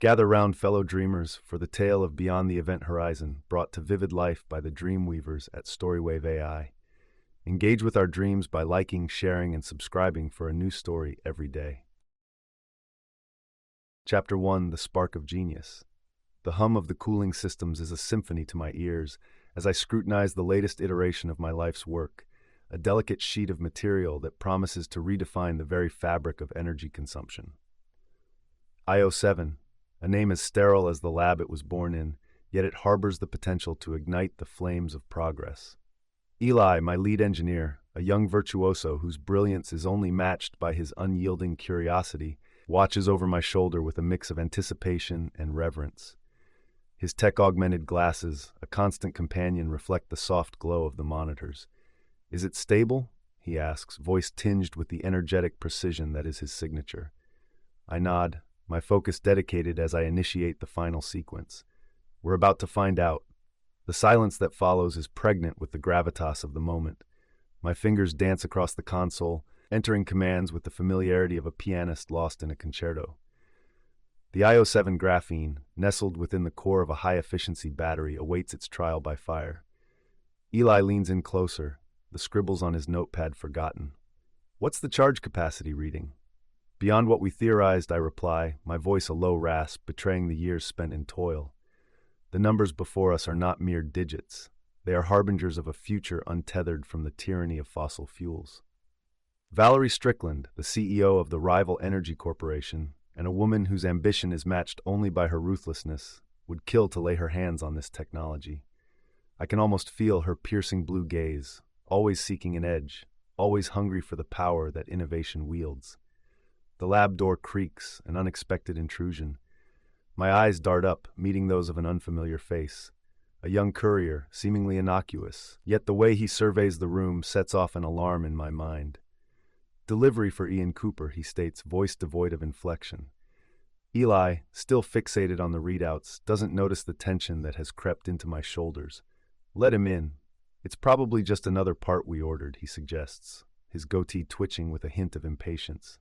Gather round, fellow dreamers, for the tale of Beyond the Event Horizon, brought to vivid life by the dream weavers at StoryWave.ai. Engage with our dreams by liking, sharing, and subscribing for a new story every day. Chapter 1: The Spark of Genius. The hum of the cooling systems is a symphony to my ears as I scrutinize the latest iteration of my life's work, a delicate sheet of material that promises to redefine the very fabric of energy consumption. Io7, a name as sterile as the lab it was born in, yet it harbors the potential to ignite the flames of progress. Eli, my lead engineer, a young virtuoso whose brilliance is only matched by his unyielding curiosity, watches over my shoulder with a mix of anticipation and reverence. His tech-augmented glasses, a constant companion, reflect the soft glow of the monitors. "Is it stable?" he asks, voice tinged with the energetic precision that is his signature. I nod, my focus dedicated as I initiate the final sequence. We're about to find out. The silence that follows is pregnant with the gravitas of the moment. My fingers dance across the console, entering commands with the familiarity of a pianist lost in a concerto. The Io7 graphene, nestled within the core of a high-efficiency battery, awaits its trial by fire. Eli leans in closer, the scribbles on his notepad forgotten. "What's the charge capacity reading?" "Beyond what we theorized," I reply, my voice a low rasp, betraying the years spent in toil. The numbers before us are not mere digits. They are harbingers of a future untethered from the tyranny of fossil fuels. Valerie Strickland, the CEO of the rival energy corporation, and a woman whose ambition is matched only by her ruthlessness, would kill to lay her hands on this technology. I can almost feel her piercing blue gaze, always seeking an edge, always hungry for the power that innovation wields. The lab door creaks, an unexpected intrusion. My eyes dart up, meeting those of an unfamiliar face. A young courier, seemingly innocuous, yet the way he surveys the room sets off an alarm in my mind. "Delivery for Ian Cooper," he states, voice devoid of inflection. Eli, still fixated on the readouts, doesn't notice the tension that has crept into my shoulders. "Let him in. It's probably just another part we ordered," he suggests, his goatee twitching with a hint of impatience.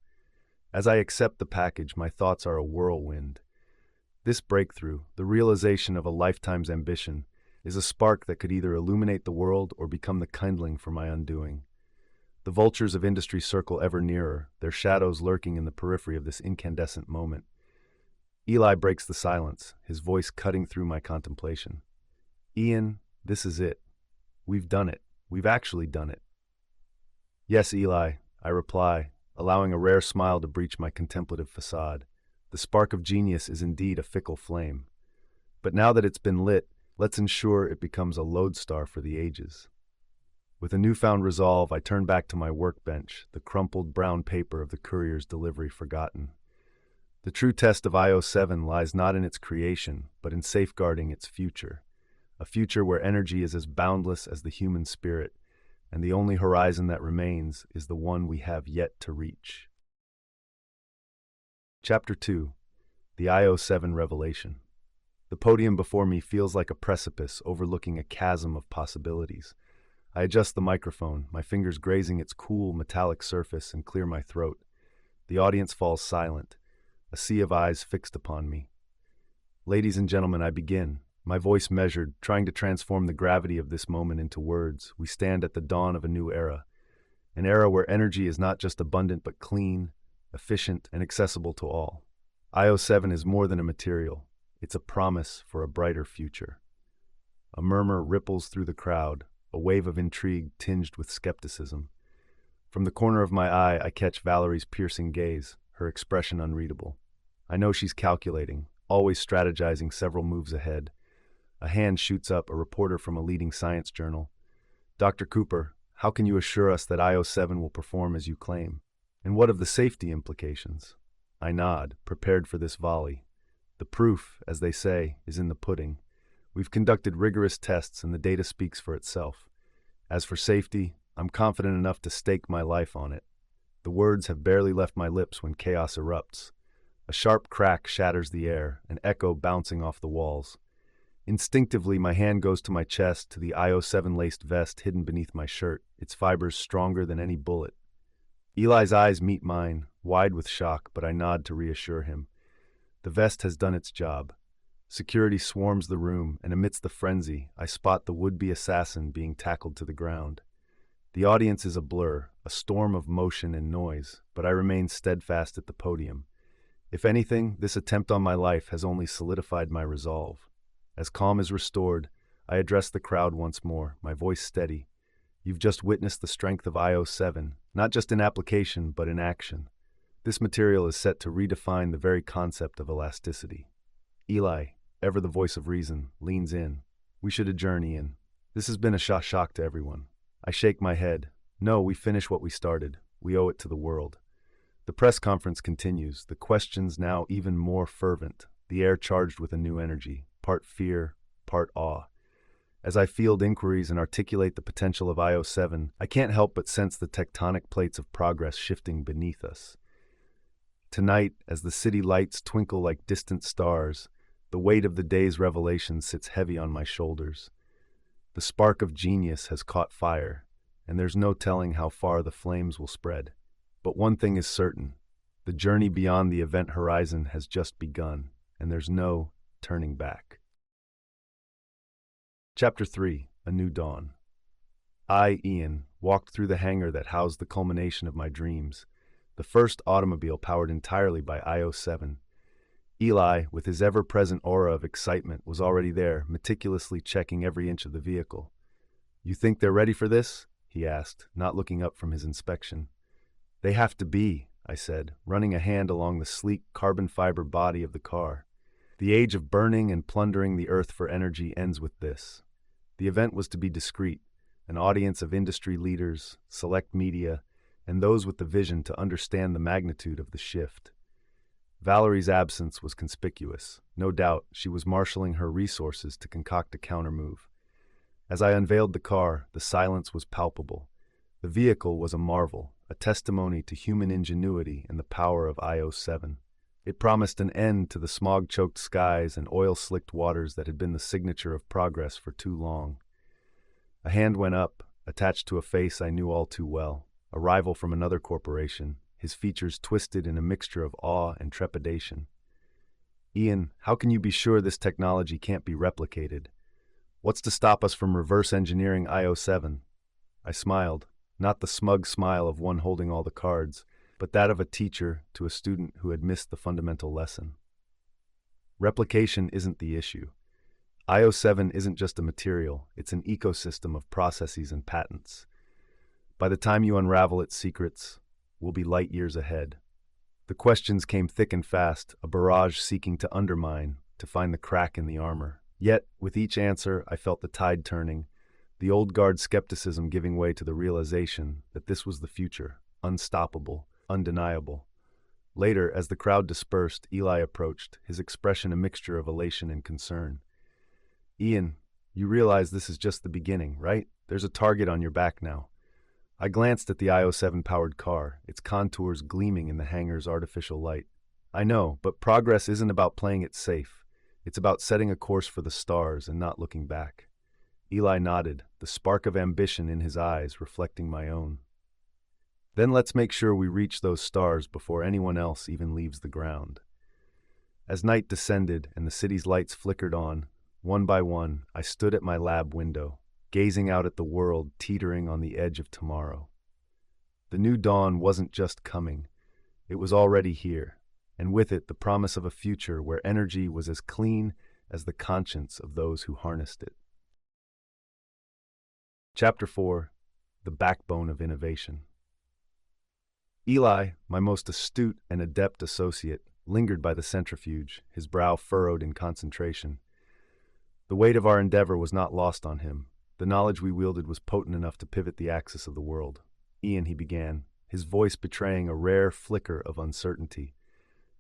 As I accept the package, my thoughts are a whirlwind. This breakthrough, the realization of a lifetime's ambition, is a spark that could either illuminate the world or become the kindling for my undoing. The vultures of industry circle ever nearer, their shadows lurking in the periphery of this incandescent moment. Eli breaks the silence, his voice cutting through my contemplation. "Ian, this is it. We've done it. We've actually done it." "Yes, Eli," I reply, allowing a rare smile to breach my contemplative facade. The spark of genius is indeed a fickle flame. But now that it's been lit, let's ensure it becomes a lodestar for the ages. With a newfound resolve, I turn back to my workbench, the crumpled brown paper of the courier's delivery forgotten. The true test of Io7 lies not in its creation, but in safeguarding its future. A future where energy is as boundless as the human spirit, and the only horizon that remains is the one we have yet to reach. Chapter 2: The Io7 Revelation. The podium before me feels like a precipice overlooking a chasm of possibilities. I adjust the microphone, my fingers grazing its cool, metallic surface, and clear my throat. The audience falls silent, a sea of eyes fixed upon me. "Ladies and gentlemen," I begin, my voice measured, trying to transform the gravity of this moment into words. "We stand at the dawn of a new era. An era where energy is not just abundant but clean, efficient, and accessible to all. Io7 is more than a material. It's a promise for a brighter future." A murmur ripples through the crowd, a wave of intrigue tinged with skepticism. From the corner of my eye, I catch Valerie's piercing gaze, her expression unreadable. I know she's calculating, always strategizing several moves ahead. A hand shoots up, a reporter from a leading science journal. "Dr. Cooper, how can you assure us that Io7 will perform as you claim? And what of the safety implications?" I nod, prepared for this volley. The proof, as they say, is in the pudding. We've conducted rigorous tests and the data speaks for itself. As for safety, I'm confident enough to stake my life on it. The words have barely left my lips when chaos erupts. A sharp crack shatters the air, an echo bouncing off the walls. Instinctively, my hand goes to my chest, to the Io7 laced vest hidden beneath my shirt, its fibers stronger than any bullet. Eli's eyes meet mine, wide with shock, but I nod to reassure him. The vest has done its job. Security swarms the room, and amidst the frenzy, I spot the would-be assassin being tackled to the ground. The audience is a blur, a storm of motion and noise, but I remain steadfast at the podium. If anything, this attempt on my life has only solidified my resolve. As calm is restored, I address the crowd once more, my voice steady. You've just witnessed the strength of Io7, not just in application, but in action. This material is set to redefine the very concept of elasticity. Eli, ever the voice of reason, leans in. We should adjourn, Ian. This has been a shock to everyone. I shake my head. No, we finish what we started. We owe it to the world. The press conference continues, the questions now even more fervent, the air charged with a new energy, part fear, part awe. As I field inquiries and articulate the potential of Io7, I can't help but sense the tectonic plates of progress shifting beneath us. Tonight, as the city lights twinkle like distant stars, the weight of the day's revelation sits heavy on my shoulders. The spark of genius has caught fire, and there's no telling how far the flames will spread. But one thing is certain, the journey beyond the event horizon has just begun, and there's no turning back. Chapter 3, A New Dawn. I, Ian, walked through the hangar that housed the culmination of my dreams, the first automobile powered entirely by Io7. Eli, with his ever-present aura of excitement, was already there, meticulously checking every inch of the vehicle. "You think they're ready for this?" he asked, not looking up from his inspection. "They have to be," I said, running a hand along the sleek carbon fiber body of the car. The age of burning and plundering the earth for energy ends with this. The event was to be discreet, an audience of industry leaders, select media, and those with the vision to understand the magnitude of the shift. Valerie's absence was conspicuous. No doubt, she was marshaling her resources to concoct a countermove. As I unveiled the car, the silence was palpable. The vehicle was a marvel, a testimony to human ingenuity and the power of Io7. It promised an end to the smog-choked skies and oil-slicked waters that had been the signature of progress for too long. A hand went up, attached to a face I knew all too well, a rival from another corporation, his features twisted in a mixture of awe and trepidation. "Ian, how can you be sure this technology can't be replicated? What's to stop us from reverse engineering Io7? I smiled, not the smug smile of one holding all the cards, but that of a teacher to a student who had missed the fundamental lesson. Replication isn't the issue. Io7 isn't just a material, it's an ecosystem of processes and patents. By the time you unravel its secrets, we'll be light years ahead." The questions came thick and fast, a barrage seeking to undermine, to find the crack in the armor. Yet, with each answer, I felt the tide turning, the old guard skepticism giving way to the realization that this was the future, unstoppable, undeniable. Later, as the crowd dispersed, Eli approached, his expression a mixture of elation and concern. "Ian, you realize this is just the beginning, right? There's a target on your back now." I glanced at the Io7-powered car, its contours gleaming in the hangar's artificial light. "I know, but progress isn't about playing it safe. It's about setting a course for the stars and not looking back." Eli nodded, the spark of ambition in his eyes reflecting my own. "Then let's make sure we reach those stars before anyone else even leaves the ground." As night descended and the city's lights flickered on, one by one, I stood at my lab window, gazing out at the world teetering on the edge of tomorrow. The new dawn wasn't just coming, it was already here, and with it the promise of a future where energy was as clean as the conscience of those who harnessed it. Chapter 4, The Backbone of Innovation. Eli, my most astute and adept associate, lingered by the centrifuge, his brow furrowed in concentration. The weight of our endeavor was not lost on him. The knowledge we wielded was potent enough to pivot the axis of the world. "Ian," he began, his voice betraying a rare flicker of uncertainty.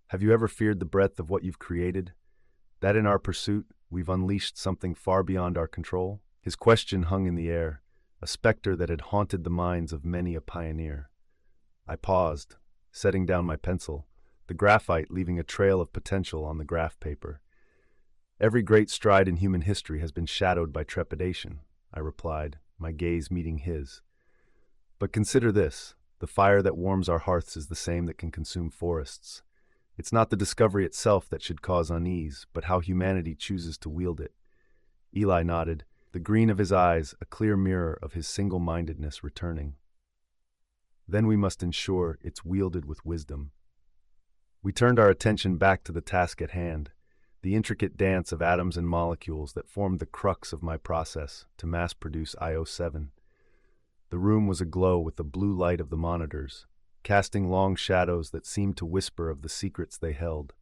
"Have you ever feared the breadth of what you've created? That in our pursuit, we've unleashed something far beyond our control?" His question hung in the air, a specter that had haunted the minds of many a pioneer. I paused, setting down my pencil, the graphite leaving a trail of potential on the graph paper. "Every great stride in human history has been shadowed by trepidation," I replied, my gaze meeting his. "But consider this, the fire that warms our hearths is the same that can consume forests. It's not the discovery itself that should cause unease, but how humanity chooses to wield it. Eli nodded, the green of his eyes a clear mirror of his single-mindedness returning. Then we must ensure it's wielded with wisdom. We turned our attention back to the task at hand, the intricate dance of atoms and molecules that formed the crux of my process to mass-produce Io7. The room was aglow with the blue light of the monitors, casting long shadows that seemed to whisper of the secrets they held.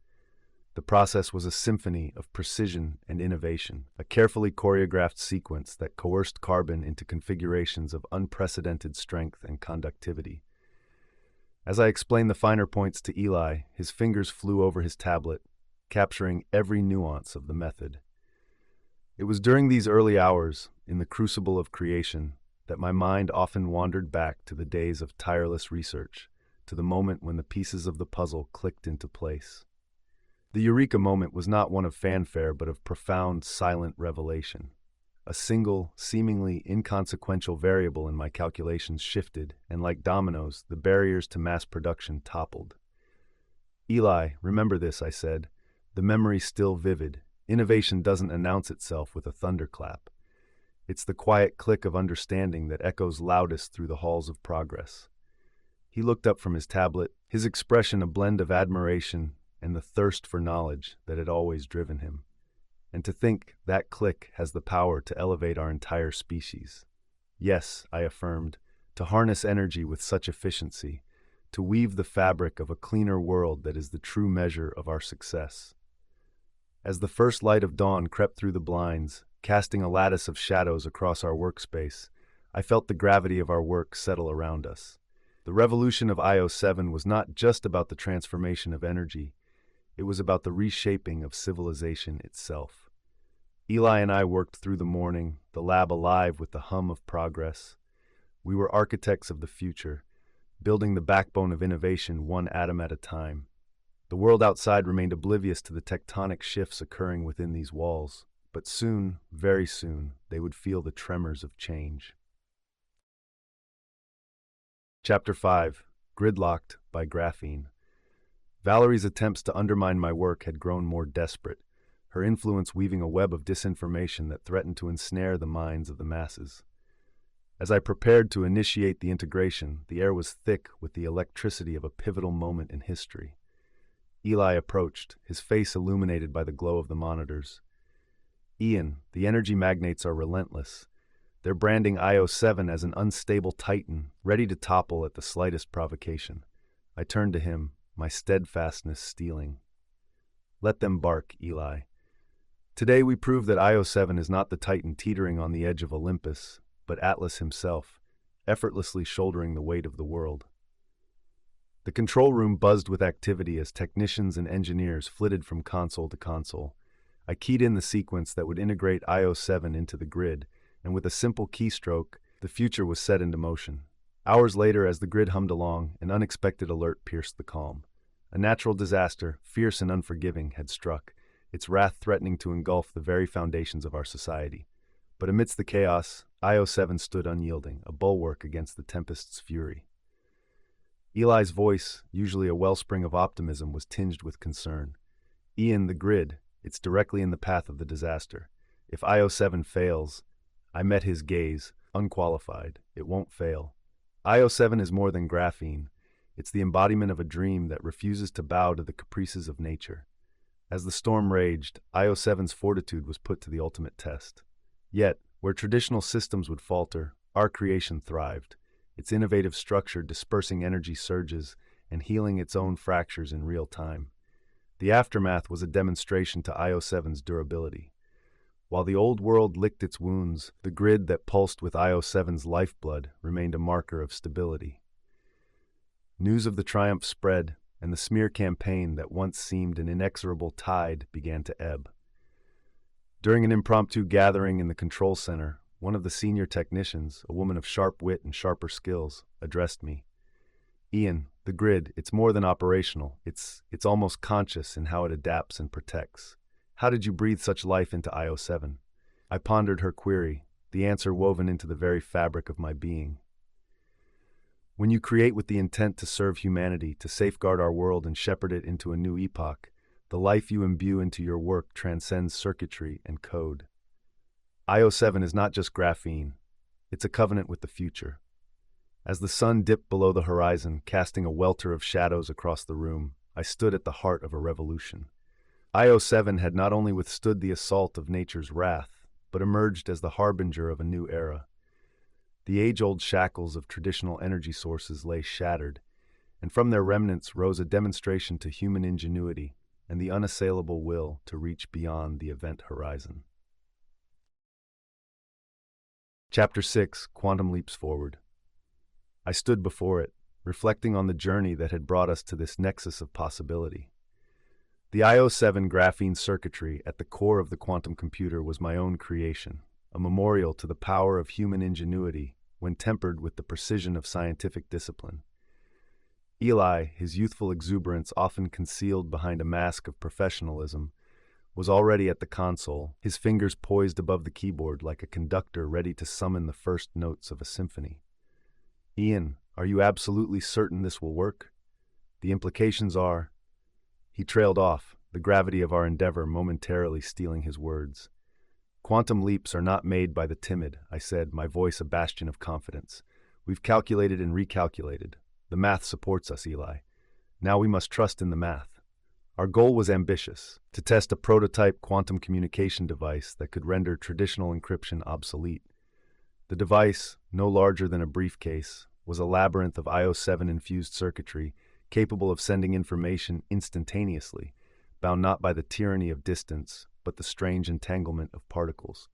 The process was a symphony of precision and innovation, a carefully choreographed sequence that coerced carbon into configurations of unprecedented strength and conductivity. As I explained the finer points to Eli, his fingers flew over his tablet, capturing every nuance of the method. It was during these early hours, in the crucible of creation, that my mind often wandered back to the days of tireless research, to the moment when the pieces of the puzzle clicked into place. The eureka moment was not one of fanfare, but of profound, silent revelation. A single, seemingly inconsequential variable in my calculations shifted, and like dominoes, the barriers to mass production toppled. Eli, remember this, I said. The memory's still vivid. Innovation doesn't announce itself with a thunderclap. It's the quiet click of understanding that echoes loudest through the halls of progress. He looked up from his tablet, his expression a blend of admiration and the thirst for knowledge that had always driven him. And to think that click has the power to elevate our entire species. Yes, I affirmed, to harness energy with such efficiency, to weave the fabric of a cleaner world that is the true measure of our success. As the first light of dawn crept through the blinds, casting a lattice of shadows across our workspace, I felt the gravity of our work settle around us. The revolution of Io7 was not just about the transformation of energy, it was about the reshaping of civilization itself. Eli and I worked through the morning, the lab alive with the hum of progress. We were architects of the future, building the backbone of innovation one atom at a time. The world outside remained oblivious to the tectonic shifts occurring within these walls, but soon, very soon, they would feel the tremors of change. Chapter 5, Gridlocked by Graphine. Valerie's attempts to undermine my work had grown more desperate, her influence weaving a web of disinformation that threatened to ensnare the minds of the masses. As I prepared to initiate the integration, the air was thick with the electricity of a pivotal moment in history. Eli approached, his face illuminated by the glow of the monitors. Ian, the energy magnates are relentless. They're branding Io7 as an unstable titan, ready to topple at the slightest provocation. I turned to him, my steadfastness stealing. Let them bark, Eli. Today we prove that Io7 is not the titan teetering on the edge of Olympus, but Atlas himself, effortlessly shouldering the weight of the world. The control room buzzed with activity as technicians and engineers flitted from console to console. I keyed in the sequence that would integrate Io7 into the grid, and with a simple keystroke, the future was set into motion. Hours later, as the grid hummed along, an unexpected alert pierced the calm. A natural disaster, fierce and unforgiving, had struck, its wrath threatening to engulf the very foundations of our society. But amidst the chaos, Io7 stood unyielding, a bulwark against the tempest's fury. Eli's voice, usually a wellspring of optimism, was tinged with concern. Ian, the grid, it's directly in the path of the disaster. If Io7 fails, I met his gaze, unqualified. It won't fail. Io7 is more than graphene. It's the embodiment of a dream that refuses to bow to the caprices of nature. As the storm raged, Io7's fortitude was put to the ultimate test. Yet, where traditional systems would falter, our creation thrived, its innovative structure dispersing energy surges and healing its own fractures in real time. The aftermath was a demonstration to Io7's durability. While the old world licked its wounds, the grid that pulsed with Io7's lifeblood remained a marker of stability. News of the triumph spread, and the smear campaign that once seemed an inexorable tide began to ebb. During an impromptu gathering in the control center, one of the senior technicians, a woman of sharp wit and sharper skills, addressed me. Ian, the grid, it's more than operational. It's almost conscious in how it adapts and protects. How did you breathe such life into Io7? I pondered her query, the answer woven into the very fabric of my being. When you create with the intent to serve humanity, to safeguard our world and shepherd it into a new epoch, the life you imbue into your work transcends circuitry and code. Io7 is not just graphene, it's a covenant with the future. As the sun dipped below the horizon, casting a welter of shadows across the room, I stood at the heart of a revolution. Io7 had not only withstood the assault of nature's wrath, but emerged as the harbinger of a new era. The age-old shackles of traditional energy sources lay shattered, and from their remnants rose a demonstration to human ingenuity and the unassailable will to reach beyond the event horizon. Chapter 6: Quantum Leaps Forward. I stood before it, reflecting on the journey that had brought us to this nexus of possibility. The Io7 graphene circuitry at the core of the quantum computer was my own creation, a memorial to the power of human ingenuity when tempered with the precision of scientific discipline. Eli, his youthful exuberance often concealed behind a mask of professionalism, was already at the console, his fingers poised above the keyboard like a conductor ready to summon the first notes of a symphony. "Ian, are you absolutely certain this will work? The implications are—" He trailed off, the gravity of our endeavor momentarily stealing his words. "Quantum leaps are not made by the timid," I said, my voice a bastion of confidence. "We've calculated and recalculated. The math supports us, Eli. Now we must trust in the math." Our goal was ambitious, to test a prototype quantum communication device that could render traditional encryption obsolete. The device, no larger than a briefcase, was a labyrinth of Io7-infused circuitry capable of sending information instantaneously, bound not by the tyranny of distance, but the strange entanglement of particles.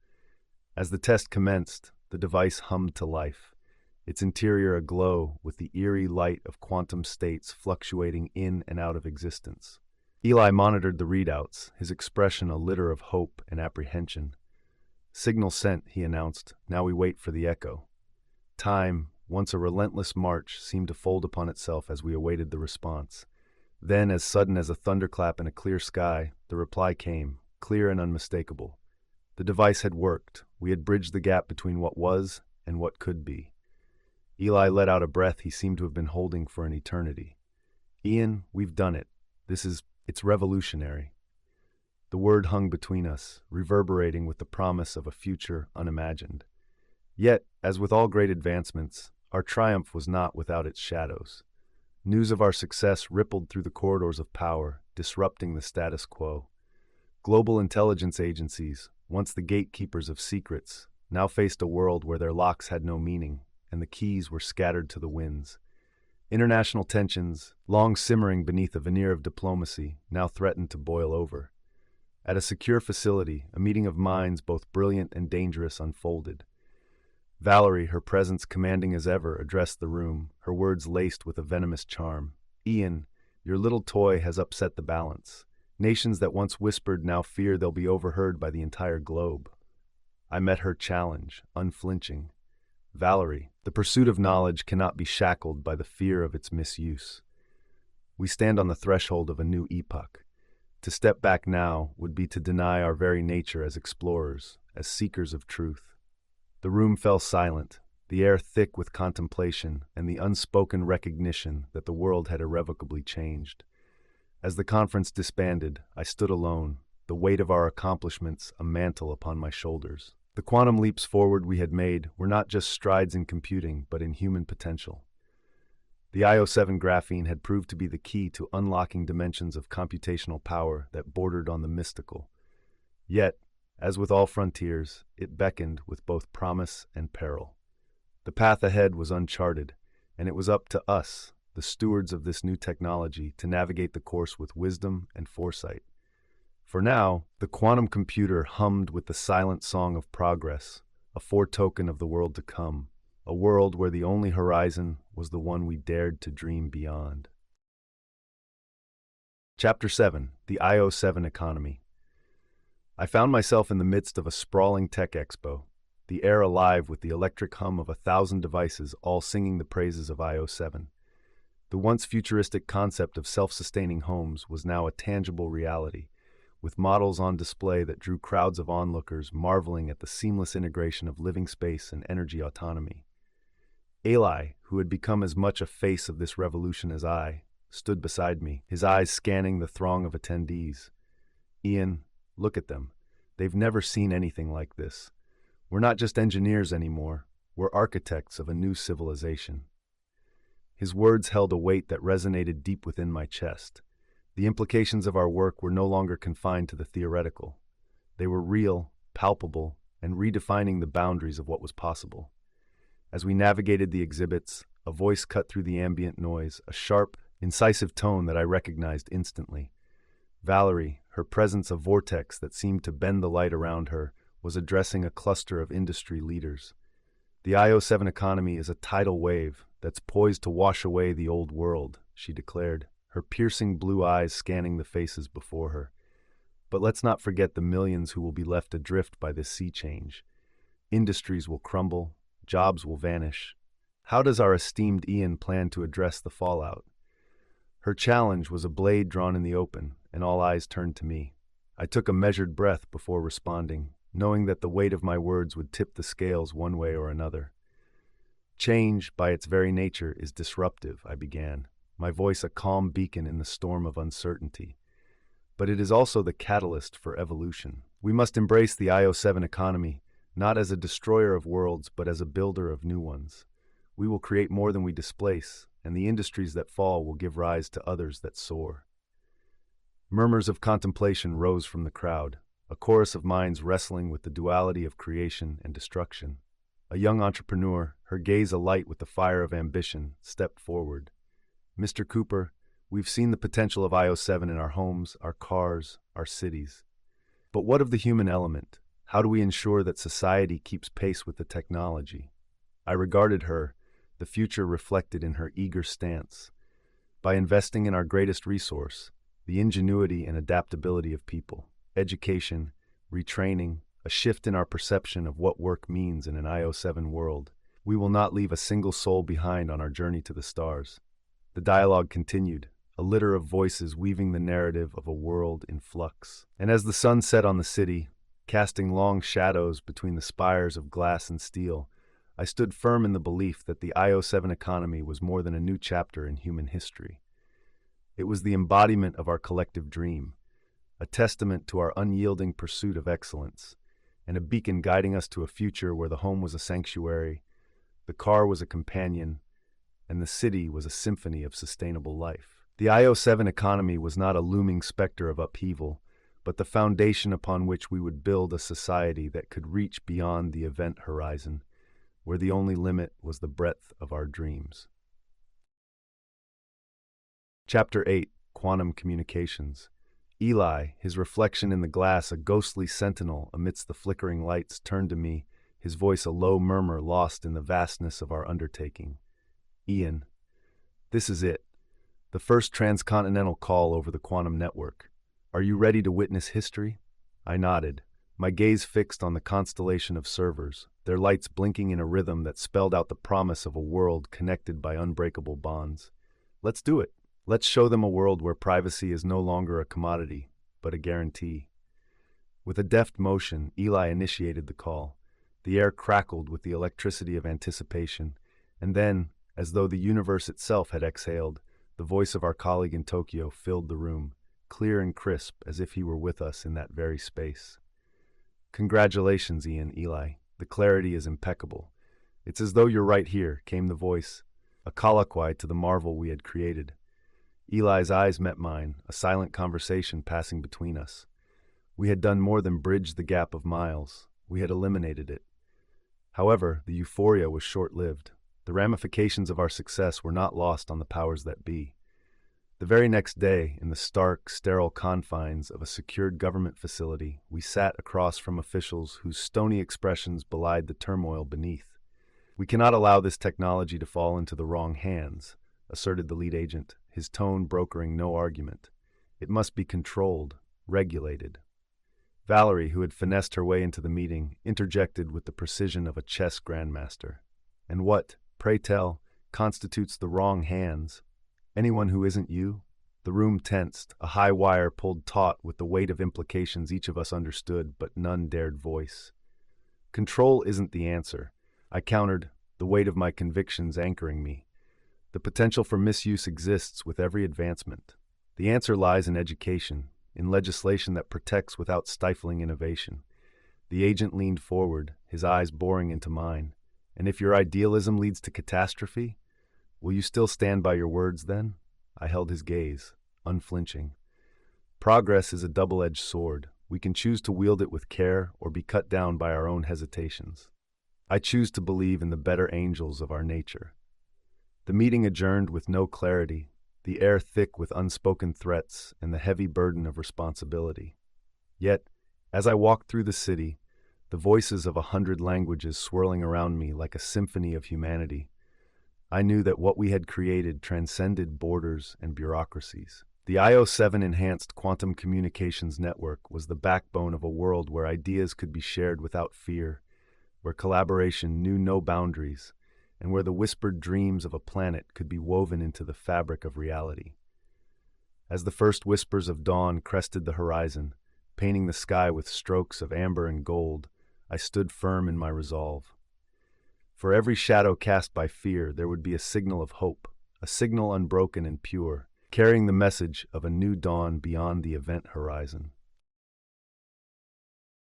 As the test commenced, the device hummed to life, its interior aglow with the eerie light of quantum states fluctuating in and out of existence. Eli monitored the readouts, his expression a litter of hope and apprehension. "Signal sent," he announced. "Now we wait for the echo." Time, once a relentless march, seemed to fold upon itself as we awaited the response. Then, as sudden as a thunderclap in a clear sky, the reply came, clear and unmistakable. The device had worked. We had bridged the gap between what was and what could be. Eli let out a breath he seemed to have been holding for an eternity. "Ian, we've done it. It's revolutionary." The word hung between us, reverberating with the promise of a future unimagined. Yet, as with all great advancements, our triumph was not without its shadows. News of our success rippled through the corridors of power, disrupting the status quo. Global intelligence agencies, once the gatekeepers of secrets, now faced a world where their locks had no meaning, and the keys were scattered to the winds. International tensions, long simmering beneath a veneer of diplomacy, now threatened to boil over. At a secure facility, a meeting of minds both brilliant and dangerous unfolded. Valerie, her presence commanding as ever, addressed the room, her words laced with a venomous charm. "Ian, your little toy has upset the balance. Nations that once whispered now fear they'll be overheard by the entire globe." I met her challenge, unflinching. "Valerie, the pursuit of knowledge cannot be shackled by the fear of its misuse. We stand on the threshold of a new epoch. To step back now would be to deny our very nature as explorers, as seekers of truth." The room fell silent, the air thick with contemplation and the unspoken recognition that the world had irrevocably changed. As the conference disbanded, I stood alone, the weight of our accomplishments a mantle upon my shoulders. The quantum leaps forward we had made were not just strides in computing, but in human potential. The Io7 graphene had proved to be the key to unlocking dimensions of computational power that bordered on the mystical. Yet, as with all frontiers, it beckoned with both promise and peril. The path ahead was uncharted, and it was up to us, the stewards of this new technology, to navigate the course with wisdom and foresight. For now, the quantum computer hummed with the silent song of progress, a foretoken of the world to come, a world where the only horizon was the one we dared to dream beyond. Chapter 7: The Io7 Economy. I found myself in the midst of a sprawling tech expo, the air alive with the electric hum of 1,000 devices all singing the praises of Io7. The once futuristic concept of self-sustaining homes was now a tangible reality, with models on display that drew crowds of onlookers marveling at the seamless integration of living space and energy autonomy. Eli, who had become as much a face of this revolution as I, stood beside me, his eyes scanning the throng of attendees. Ian, look at them. They've never seen anything like this. We're not just engineers anymore. We're architects of a new civilization. His words held a weight that resonated deep within my chest. The implications of our work were no longer confined to the theoretical. They were real, palpable, and redefining the boundaries of what was possible. As we navigated the exhibits, a voice cut through the ambient noise, a sharp, incisive tone that I recognized instantly. Valerie, her presence a vortex that seemed to bend the light around her, was addressing a cluster of industry leaders. The Io7 economy is a tidal wave that's poised to wash away the old world, she declared, her piercing blue eyes scanning the faces before her. But let's not forget the millions who will be left adrift by this sea change. Industries will crumble, jobs will vanish. How does our esteemed Ian plan to address the fallout? Her challenge was a blade drawn in the open, and all eyes turned to me. I took a measured breath before responding, knowing that the weight of my words would tip the scales one way or another. Change, by its very nature, is disruptive, I began, my voice a calm beacon in the storm of uncertainty. But it is also the catalyst for evolution. We must embrace the Io7 economy, not as a destroyer of worlds, but as a builder of new ones. We will create more than we displace, and the industries that fall will give rise to others that soar. Murmurs of contemplation rose from the crowd, a chorus of minds wrestling with the duality of creation and destruction. A young entrepreneur, her gaze alight with the fire of ambition, stepped forward. Mr. Cooper, we've seen the potential of Io7 in our homes, our cars, our cities. But what of the human element? How do we ensure that society keeps pace with the technology? I regarded her, the future reflected in her eager stance. By investing in our greatest resource, the ingenuity and adaptability of people, education, retraining, a shift in our perception of what work means in an Io7 world, we will not leave a single soul behind on our journey to the stars. The dialogue continued, a litter of voices weaving the narrative of a world in flux. And as the sun set on the city, casting long shadows between the spires of glass and steel, I stood firm in the belief that the Io7 economy was more than a new chapter in human history. It was the embodiment of our collective dream, a testament to our unyielding pursuit of excellence, and a beacon guiding us to a future where the home was a sanctuary, the car was a companion, and the city was a symphony of sustainable life. The Io7 economy was not a looming specter of upheaval, but the foundation upon which we would build a society that could reach beyond the event horizon, where the only limit was the breadth of our dreams. Chapter 8, Quantum Communications. Eli, his reflection in the glass a ghostly sentinel amidst the flickering lights, turned to me, his voice a low murmur lost in the vastness of our undertaking. Ian, this is it. The first transcontinental call over the quantum network. Are you ready to witness history? I nodded, my gaze fixed on the constellation of servers, their lights blinking in a rhythm that spelled out the promise of a world connected by unbreakable bonds. Let's do it. Let's show them a world where privacy is no longer a commodity, but a guarantee. With a deft motion, Eli initiated the call. The air crackled with the electricity of anticipation, and then, as though the universe itself had exhaled, the voice of our colleague in Tokyo filled the room, clear and crisp as if he were with us in that very space. Congratulations, Ian, Eli. The clarity is impeccable. It's as though you're right here, came the voice, a colloquy to the marvel we had created. Eli's eyes met mine, a silent conversation passing between us. We had done more than bridge the gap of miles. We had eliminated it. However, the euphoria was short-lived. The ramifications of our success were not lost on the powers that be. The very next day, in the stark, sterile confines of a secured government facility, we sat across from officials whose stony expressions belied the turmoil beneath. We cannot allow this technology to fall into the wrong hands, asserted the lead agent, his tone brokering no argument. It must be controlled, regulated. Valerie, who had finessed her way into the meeting, interjected with the precision of a chess grandmaster. And what, pray tell, constitutes the wrong hands? Anyone who isn't you? The room tensed, a high wire pulled taut with the weight of implications each of us understood, but none dared voice. Control isn't the answer, I countered, the weight of my convictions anchoring me. The potential for misuse exists with every advancement. The answer lies in education, in legislation that protects without stifling innovation. The agent leaned forward, his eyes boring into mine. And if your idealism leads to catastrophe, will you still stand by your words then? I held his gaze, unflinching. Progress is a double-edged sword. We can choose to wield it with care or be cut down by our own hesitations. I choose to believe in the better angels of our nature. The meeting adjourned with no clarity, the air thick with unspoken threats and the heavy burden of responsibility. Yet, as I walked through the city, the voices of 100 languages swirling around me like a symphony of humanity, I knew that what we had created transcended borders and bureaucracies. The Io7 Enhanced Quantum Communications Network was the backbone of a world where ideas could be shared without fear, where collaboration knew no boundaries, and where the whispered dreams of a planet could be woven into the fabric of reality. As the first whispers of dawn crested the horizon, painting the sky with strokes of amber and gold, I stood firm in my resolve. For every shadow cast by fear, there would be a signal of hope, a signal unbroken and pure, carrying the message of a new dawn beyond the event horizon.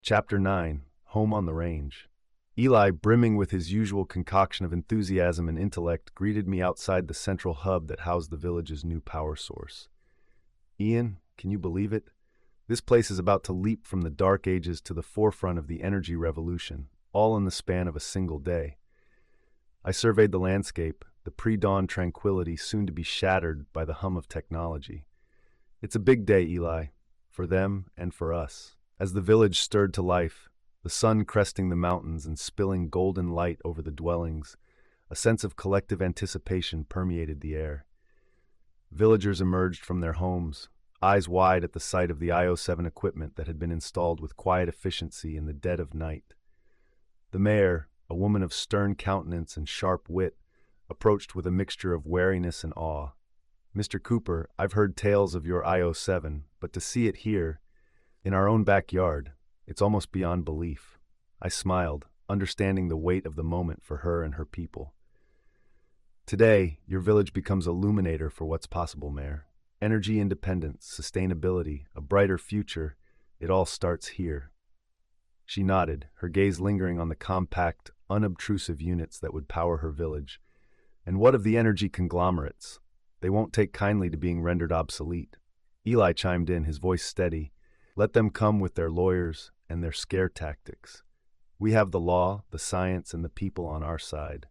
Chapter 9: Home on the Range. Eli, brimming with his usual concoction of enthusiasm and intellect, greeted me outside the central hub that housed the village's new power source. Ian, can you believe it? This place is about to leap from the dark ages to the forefront of the energy revolution, all in the span of a single day. I surveyed the landscape, the pre-dawn tranquility soon to be shattered by the hum of technology. It's a big day, Eli, for them and for us. As the village stirred to life, the sun cresting the mountains and spilling golden light over the dwellings, a sense of collective anticipation permeated the air. Villagers emerged from their homes, eyes wide at the sight of the Io7 equipment that had been installed with quiet efficiency in the dead of night. The mayor, a woman of stern countenance and sharp wit, approached with a mixture of wariness and awe. "Mr. Cooper, I've heard tales of your Io7, but to see it here, in our own backyard, it's almost beyond belief." I smiled, understanding the weight of the moment for her and her people. "Today, your village becomes a illuminator for what's possible, Mayor. Energy independence, sustainability, a brighter future, it all starts here." She nodded, her gaze lingering on the compact, unobtrusive units that would power her village. "And what of the energy conglomerates? They won't take kindly to being rendered obsolete." Eli chimed in, his voice steady. "Let them come with their lawyers and their scare tactics. We have the law, the science, and the people on our side."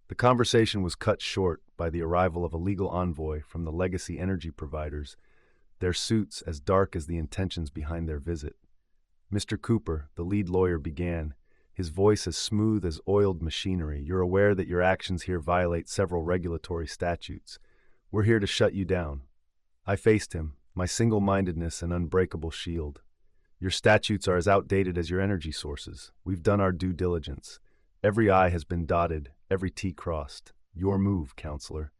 The conversation was cut short by the arrival of a legal envoy from the legacy energy providers, their suits as dark as the intentions behind their visit. "Mr. Cooper," the lead lawyer began, his voice as smooth as oiled machinery, "you're aware that your actions here violate several regulatory statutes. We're here to shut you down." I faced him, my single-mindedness an unbreakable shield. "Your statutes are as outdated as your energy sources. We've done our due diligence. Every I has been dotted, every T crossed. Your move, counselor."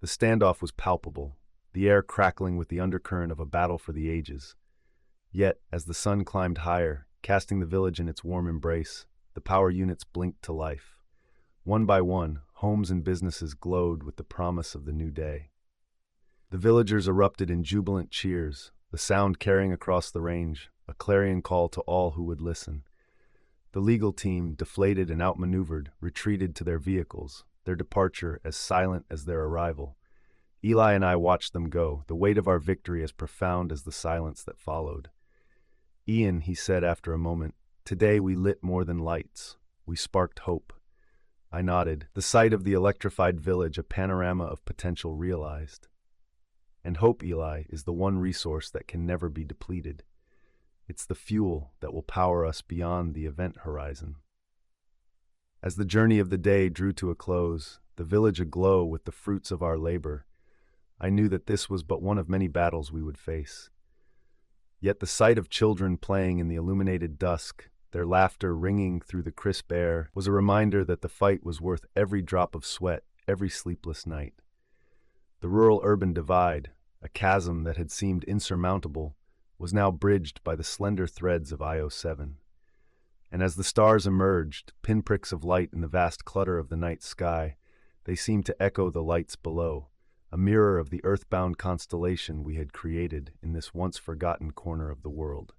The standoff was palpable, the air crackling with the undercurrent of a battle for the ages. Yet, as the sun climbed higher, casting the village in its warm embrace, the power units blinked to life. One by one, homes and businesses glowed with the promise of the new day. The villagers erupted in jubilant cheers, the sound carrying across the range, a clarion call to all who would listen. The legal team, deflated and outmaneuvered, retreated to their vehicles, their departure as silent as their arrival. Eli and I watched them go, the weight of our victory as profound as the silence that followed. "Ian," he said after a moment, "today we lit more than lights. We sparked hope." I nodded, the sight of the electrified village a panorama of potential realized. And hope, Eli, is the one resource that can never be depleted. It's the fuel that will power us beyond the event horizon. As the journey of the day drew to a close, the village aglow with the fruits of our labor, I knew that this was but one of many battles we would face. Yet the sight of children playing in the illuminated dusk, their laughter ringing through the crisp air, was a reminder that the fight was worth every drop of sweat, every sleepless night. The rural-urban divide, a chasm that had seemed insurmountable, was now bridged by the slender threads of Io7. and as the stars emerged, pinpricks of light in the vast clutter of the night sky, they seemed to echo the lights below, a mirror of the earthbound constellation we had created in this once-forgotten corner of the world.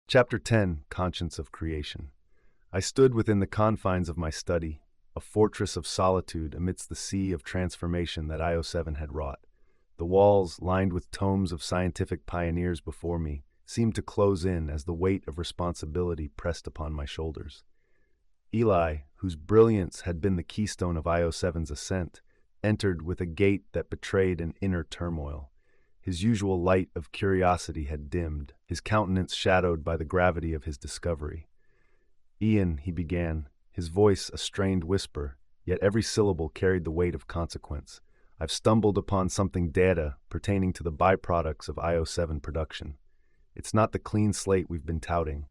Chapter 10, Conscience of Creation. I stood within the confines of my study, a fortress of solitude amidst the sea of transformation that Io7 had wrought. The walls, lined with tomes of scientific pioneers before me, seemed to close in as the weight of responsibility pressed upon my shoulders. Eli, whose brilliance had been the keystone of Io7's ascent, entered with a gait that betrayed an inner turmoil. His usual light of curiosity had dimmed, his countenance shadowed by the gravity of his discovery. "Ian," he began, his voice a strained whisper, yet every syllable carried the weight of consequence. "I've stumbled upon something data pertaining to the byproducts of Io7 production. It's not the clean slate we've been touting."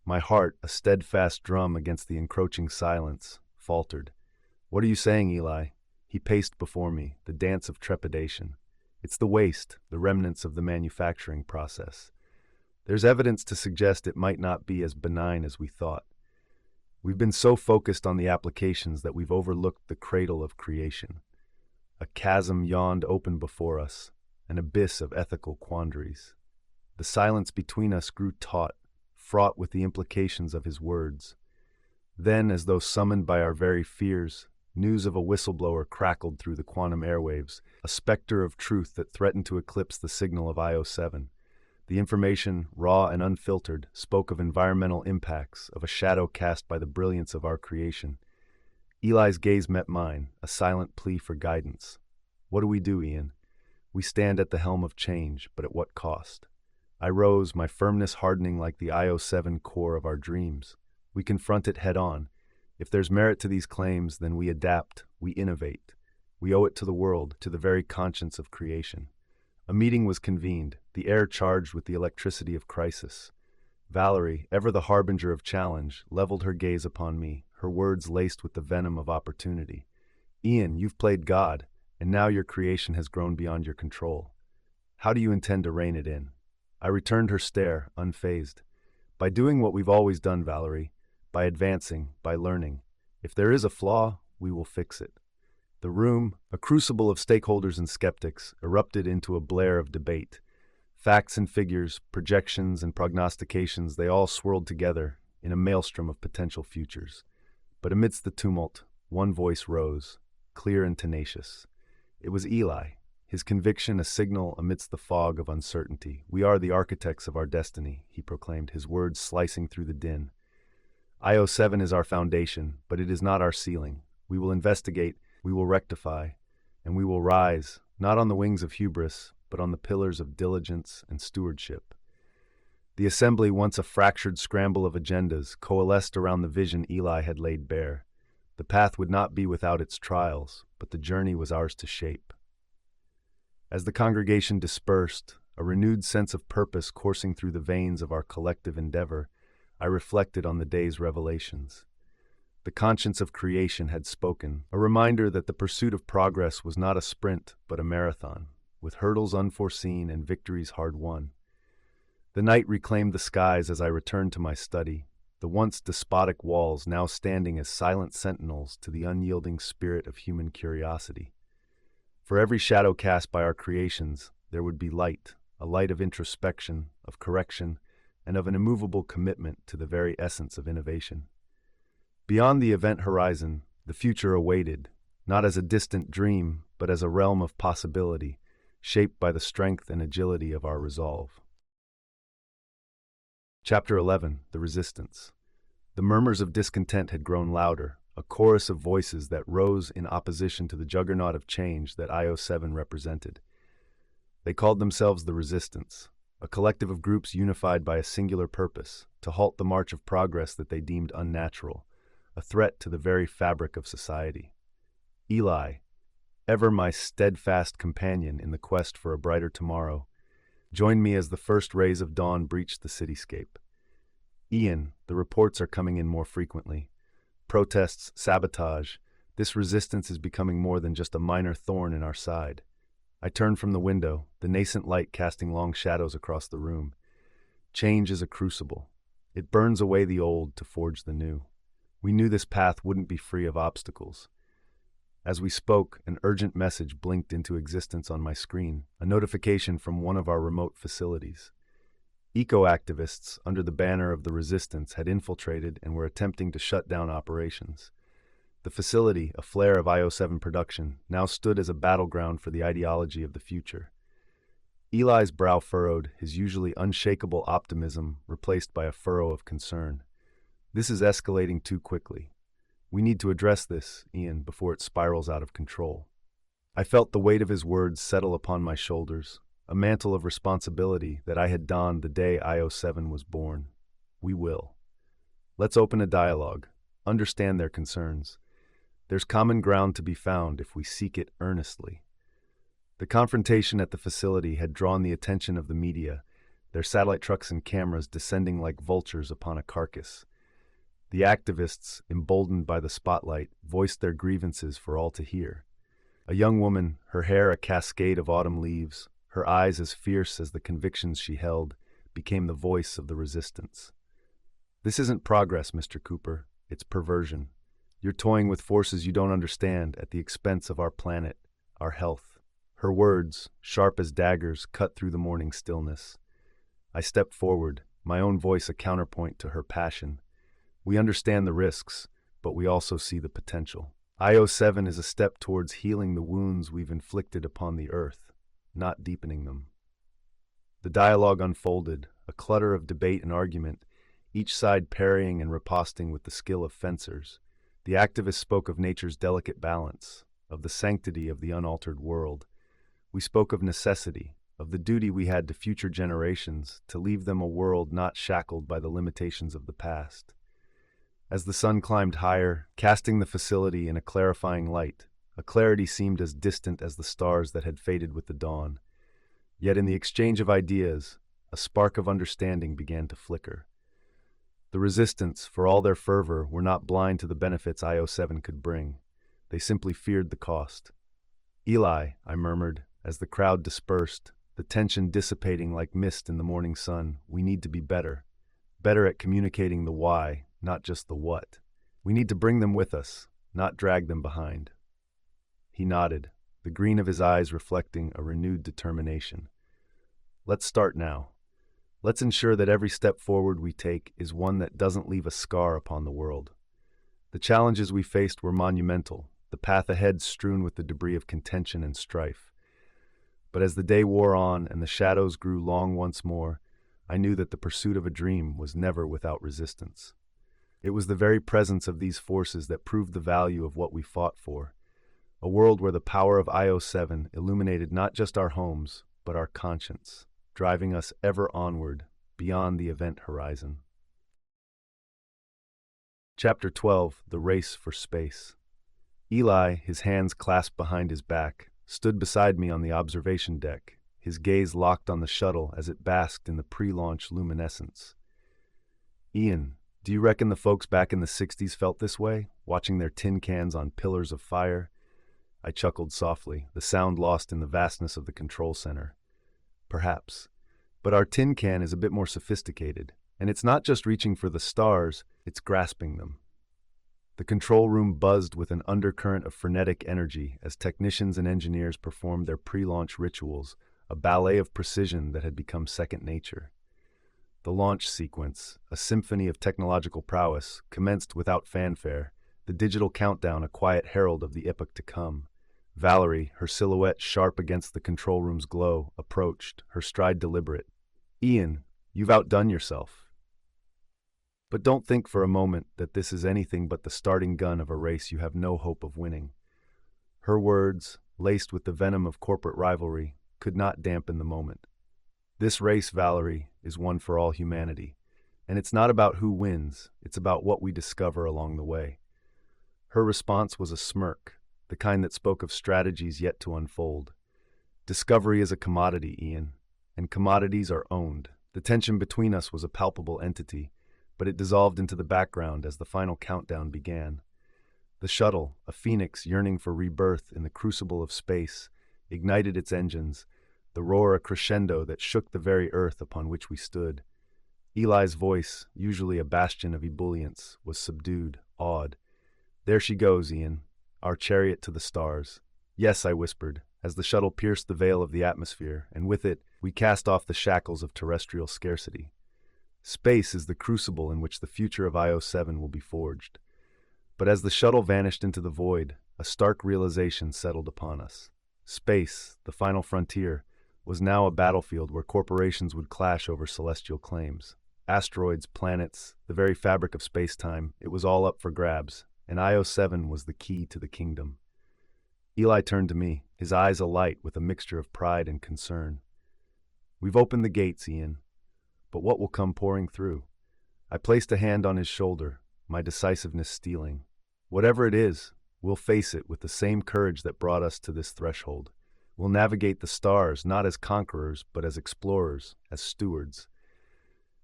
My heart, a steadfast drum against the encroaching silence, faltered. "What are you saying, Eli?" He paced before me, the dance of trepidation. "It's the waste, the remnants of the manufacturing process. There's evidence to suggest it might not be as benign as we thought. We've been so focused on the applications that we've overlooked the cradle of creation. A chasm yawned open before us, an abyss of ethical quandaries. The silence between us grew taut, fraught with the implications of his words. Then, as though summoned by our very fears, news of a whistleblower crackled through the quantum airwaves, a specter of truth that threatened to eclipse the signal of Io7. The information, raw and unfiltered, spoke of environmental impacts, of a shadow cast by the brilliance of our creation. Eli's gaze met mine, a silent plea for guidance. "What do we do, Ian? We stand at the helm of change, but at what cost?" I rose, my firmness hardening like the Io7 core of our dreams. "We confront it head-on. If there's merit to these claims, then we adapt, we innovate. We owe it to the world, to the very conscience of creation." A meeting was convened, the air charged with the electricity of crisis. Valerie, ever the harbinger of challenge, leveled her gaze upon me, her words laced with the venom of opportunity. "Ian, you've played God, and now your creation has grown beyond your control. How do you intend to rein it in?" I returned her stare, unfazed. "By doing what we've always done, Valerie. By advancing, by learning. If there is a flaw, we will fix it." The room, a crucible of stakeholders and skeptics, erupted into a blare of debate. Facts and figures, projections and prognostications, they all swirled together in a maelstrom of potential futures. But amidst the tumult, one voice rose, clear and tenacious. It was Eli, his conviction a signal amidst the fog of uncertainty. "We are the architects of our destiny," he proclaimed, his words slicing through the din. "Io7 is our foundation, but it is not our ceiling. We will investigate, we will rectify, and we will rise, not on the wings of hubris, but on the pillars of diligence and stewardship." The assembly, once a fractured scramble of agendas, coalesced around the vision Eli had laid bare. The path would not be without its trials, but the journey was ours to shape. As the congregation dispersed, a renewed sense of purpose coursing through the veins of our collective endeavor, I reflected on the day's revelations. The conscience of creation had spoken, a reminder that the pursuit of progress was not a sprint, but a marathon, with hurdles unforeseen and victories hard-won. The night reclaimed the skies as I returned to my study, the once despotic walls now standing as silent sentinels to the unyielding spirit of human curiosity. For every shadow cast by our creations, there would be light, a light of introspection, of correction, and of an immovable commitment to the very essence of innovation. Beyond the event horizon, the future awaited, not as a distant dream, but as a realm of possibility, shaped by the strength and agility of our resolve. Chapter 11, The Resistance. The murmurs of discontent had grown louder, a chorus of voices that rose in opposition to the juggernaut of change that Io7 represented. They called themselves the Resistance, a collective of groups unified by a singular purpose, to halt the march of progress that they deemed unnatural, a threat to the very fabric of society. Eli, ever my steadfast companion in the quest for a brighter tomorrow, joined me as the first rays of dawn breached the cityscape. "Ian, the reports are coming in more frequently. Protests, sabotage, this resistance is becoming more than just a minor thorn in our side." I turned from the window, the nascent light casting long shadows across the room. "Change is a crucible. It burns away the old to forge the new. We knew this path wouldn't be free of obstacles. As we spoke, an urgent message blinked into existence on my screen, a notification from one of our remote facilities. Eco-activists, under the banner of the resistance, had infiltrated and were attempting to shut down operations. The facility, a flare of Io7 production, now stood as a battleground for the ideology of the future. Eli's brow furrowed, his usually unshakable optimism replaced by a furrow of concern. This is escalating too quickly. We need to address this, Ian, before it spirals out of control. I felt the weight of his words settle upon my shoulders, a mantle of responsibility that I had donned the day Io7 was born. We will. Let's open a dialogue, understand their concerns. There's common ground to be found if we seek it earnestly. The confrontation at the facility had drawn the attention of the media, their satellite trucks and cameras descending like vultures upon a carcass. The activists, emboldened by the spotlight, voiced their grievances for all to hear. A young woman, her hair a cascade of autumn leaves, her eyes as fierce as the convictions she held, became the voice of the resistance. This isn't progress, Mr. Cooper. It's perversion. You're toying with forces you don't understand at the expense of our planet, our health. Her words, sharp as daggers, cut through the morning stillness. I stepped forward, my own voice a counterpoint to her passion. We understand the risks, but we also see the potential. Io7 is a step towards healing the wounds we've inflicted upon the Earth, not deepening them. The dialogue unfolded, a clutter of debate and argument, each side parrying and riposting with the skill of fencers. The activists spoke of nature's delicate balance, of the sanctity of the unaltered world. We spoke of necessity, of the duty we had to future generations to leave them a world not shackled by the limitations of the past. As the sun climbed higher, casting the facility in a clarifying light, a clarity seemed as distant as the stars that had faded with the dawn. Yet in the exchange of ideas, a spark of understanding began to flicker. The resistance, for all their fervor, were not blind to the benefits Io7 could bring. They simply feared the cost. Eli, I murmured, as the crowd dispersed, the tension dissipating like mist in the morning sun, we need to be better. Better at communicating the why, not just the what. We need to bring them with us, not drag them behind. He nodded, the green of his eyes reflecting a renewed determination. Let's start now. Let's ensure that every step forward we take is one that doesn't leave a scar upon the world. The challenges we faced were monumental, the path ahead strewn with the debris of contention and strife. But as the day wore on and the shadows grew long once more, I knew that the pursuit of a dream was never without resistance. It was the very presence of these forces that proved the value of what we fought for, a world where the power of Io7 illuminated not just our homes, but our conscience, driving us ever onward, beyond the event horizon. Chapter 12, The Race for Space. Eli, his hands clasped behind his back, stood beside me on the observation deck, his gaze locked on the shuttle as it basked in the pre-launch luminescence. Ian, do you reckon the folks back in the 60s felt this way, watching their tin cans on pillars of fire? I chuckled softly, the sound lost in the vastness of the control center. Perhaps. But our tin can is a bit more sophisticated, and it's not just reaching for the stars, it's grasping them. The control room buzzed with an undercurrent of frenetic energy as technicians and engineers performed their pre-launch rituals, a ballet of precision that had become second nature. The launch sequence, a symphony of technological prowess, commenced without fanfare, the digital countdown a quiet herald of the epoch to come. Valerie, her silhouette sharp against the control room's glow, approached, her stride deliberate. Ian, you've outdone yourself. But don't think for a moment that this is anything but the starting gun of a race you have no hope of winning. Her words, laced with the venom of corporate rivalry, could not dampen the moment. This race, Valerie, is one for all humanity, and it's not about who wins, it's about what we discover along the way. Her response was a smirk, the kind that spoke of strategies yet to unfold. Discovery is a commodity, Ian, and commodities are owned. The tension between us was a palpable entity, but it dissolved into the background as the final countdown began. The shuttle, a phoenix yearning for rebirth in the crucible of space, ignited its engines, the roar a crescendo that shook the very earth upon which we stood. Eli's voice, usually a bastion of ebullience, was subdued, awed. "There she goes, Ian, our chariot to the stars." "Yes," I whispered, as the shuttle pierced the veil of the atmosphere, and with it, we cast off the shackles of terrestrial scarcity. Space is the crucible in which the future of Io7 will be forged. But as the shuttle vanished into the void, a stark realization settled upon us. Space, the final frontier, was now a battlefield where corporations would clash over celestial claims. Asteroids, planets, the very fabric of space-time, it was all up for grabs, and Io7 was the key to the kingdom. Eli turned to me, his eyes alight with a mixture of pride and concern. "We've opened the gates, Ian, but what will come pouring through?" I placed a hand on his shoulder, my decisiveness stealing. "Whatever it is, we'll face it with the same courage that brought us to this threshold. We'll navigate the stars not as conquerors, but as explorers, as stewards."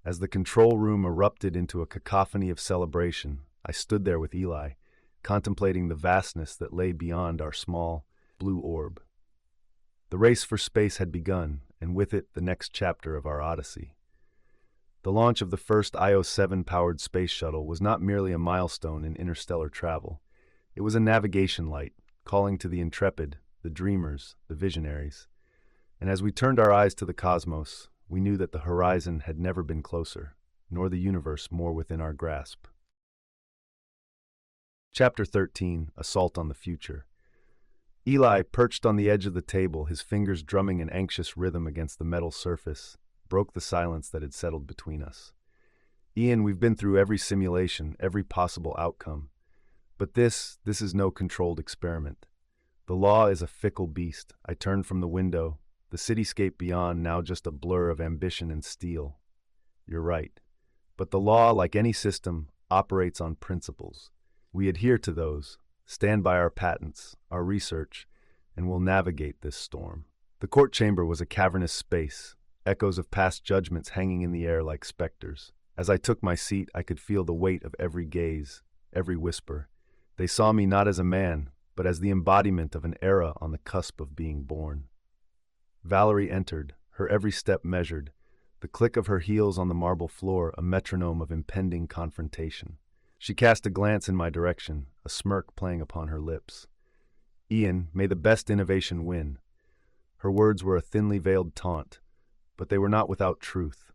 As the control room erupted into a cacophony of celebration, I stood there with Eli, contemplating the vastness that lay beyond our small, blue orb. The race for space had begun, and with it the next chapter of our odyssey. The launch of the first Io7-powered space shuttle was not merely a milestone in interstellar travel. It was a navigation light, calling to the intrepid, the dreamers, the visionaries. And as we turned our eyes to the cosmos, we knew that the horizon had never been closer, nor the universe more within our grasp. Chapter 13, Assault on the Future. Eli, perched on the edge of the table, his fingers drumming an anxious rhythm against the metal surface, broke the silence that had settled between us. "Ian, we've been through every simulation, every possible outcome. But this is no controlled experiment. The law is a fickle beast." I turned from the window, the cityscape beyond now just a blur of ambition and steel. "You're right. But the law, like any system, operates on principles. We adhere to those, stand by our patents, our research, and will navigate this storm." The court chamber was a cavernous space, echoes of past judgments hanging in the air like specters. As I took my seat, I could feel the weight of every gaze, every whisper. They saw me not as a man, but as the embodiment of an era on the cusp of being born. Valerie entered, her every step measured, the click of her heels on the marble floor a metronome of impending confrontation. She cast a glance in my direction, a smirk playing upon her lips. "Ian, may the best innovation win." Her words were a thinly veiled taunt, but they were not without truth.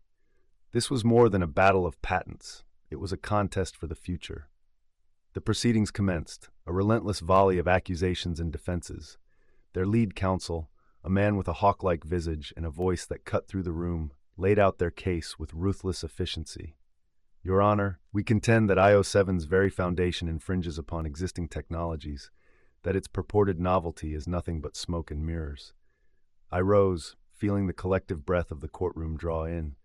This was more than a battle of patents. It was a contest for the future. The proceedings commenced, a relentless volley of accusations and defenses. Their lead counsel, a man with a hawk-like visage and a voice that cut through the room, laid out their case with ruthless efficiency. "Your Honor, we contend that Io7's very foundation infringes upon existing technologies, that its purported novelty is nothing but smoke and mirrors." I rose, feeling the collective breath of the courtroom draw in.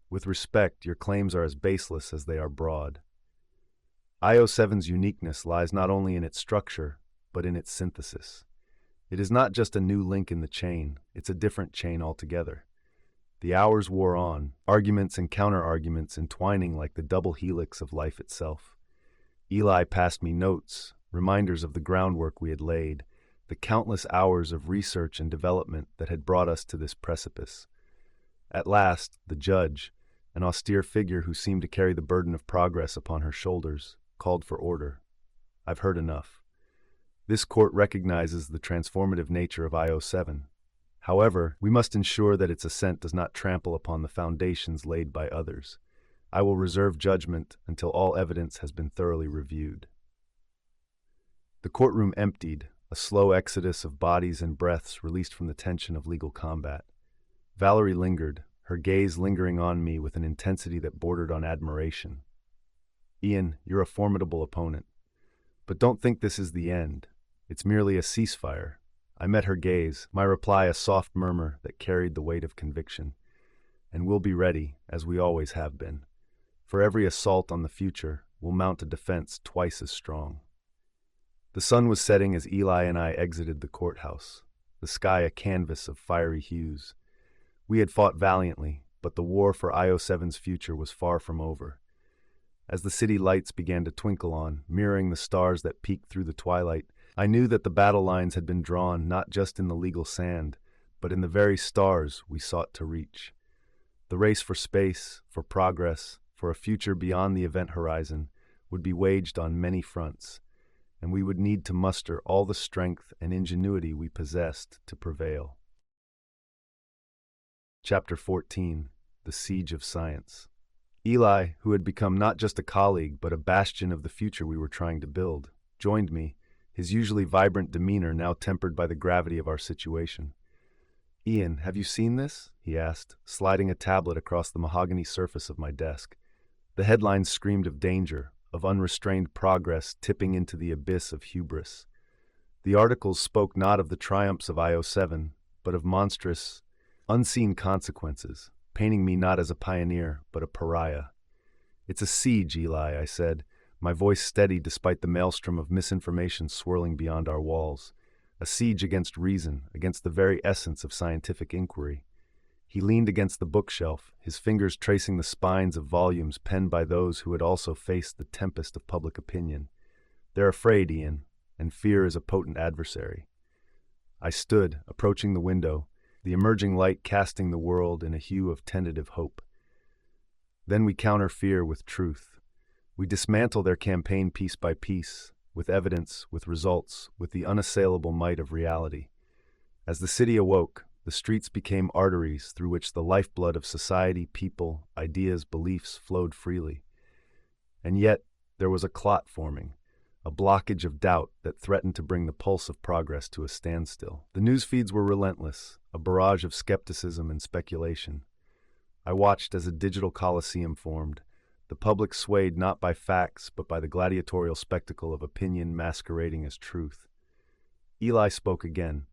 "With respect, your claims are as baseless as they are broad. Io7's uniqueness lies not only in its structure, but in its synthesis. It is not just a new link in the chain, it's a different chain altogether." The hours wore on, arguments and counter-arguments entwining like the double helix of life itself. Eli passed me notes, reminders of the groundwork we had laid, the countless hours of research and development that had brought us to this precipice. At last, the judge, an austere figure who seemed to carry the burden of progress upon her shoulders, called for order. "I've heard enough. This court recognizes the transformative nature of Io7. However, we must ensure that its ascent does not trample upon the foundations laid by others. I will reserve judgment until all evidence has been thoroughly reviewed." The courtroom emptied, a slow exodus of bodies and breaths released from the tension of legal combat. Valerie lingered, her gaze lingering on me with an intensity that bordered on admiration. "Ian, you're a formidable opponent. But don't think this is the end. It's merely a ceasefire." I met her gaze, my reply a soft murmur that carried the weight of conviction. "And we'll be ready, as we always have been. For every assault on the future, we'll mount a defense twice as strong." The sun was setting as Eli and I exited the courthouse, the sky a canvas of fiery hues. We had fought valiantly, but the war for Io7's future was far from over. As the city lights began to twinkle on, mirroring the stars that peeked through the twilight, I knew that the battle lines had been drawn not just in the legal sand, but in the very stars we sought to reach. The race for space, for progress, for a future beyond the event horizon would be waged on many fronts, and we would need to muster all the strength and ingenuity we possessed to prevail. Chapter 14: The Siege of Science. Eli, who had become not just a colleague but a bastion of the future we were trying to build, joined me, his usually vibrant demeanor now tempered by the gravity of our situation. "Ian, have you seen this?" he asked, sliding a tablet across the mahogany surface of my desk. The headlines screamed of danger, of unrestrained progress tipping into the abyss of hubris. The articles spoke not of the triumphs of Io7, but of monstrous, unseen consequences, painting me not as a pioneer, but a pariah. "It's a siege, Eli," I said, my voice steady despite the maelstrom of misinformation swirling beyond our walls. A siege against reason, against the very essence of scientific inquiry. He leaned against the bookshelf, his fingers tracing the spines of volumes penned by those who had also faced the tempest of public opinion. "They're afraid, Ian, and fear is a potent adversary." I stood, approaching the window, the emerging light casting the world in a hue of tentative hope. Then we counter fear with truth. We dismantle their campaign piece by piece, with evidence, with results, with the unassailable might of reality. As the city awoke, the streets became arteries through which the lifeblood of society, people, ideas, beliefs flowed freely. And yet, there was a clot forming, a blockage of doubt that threatened to bring the pulse of progress to a standstill. The news feeds were relentless, a barrage of skepticism and speculation. I watched as a digital coliseum formed, the public swayed not by facts but by the gladiatorial spectacle of opinion masquerading as truth. Eli spoke again,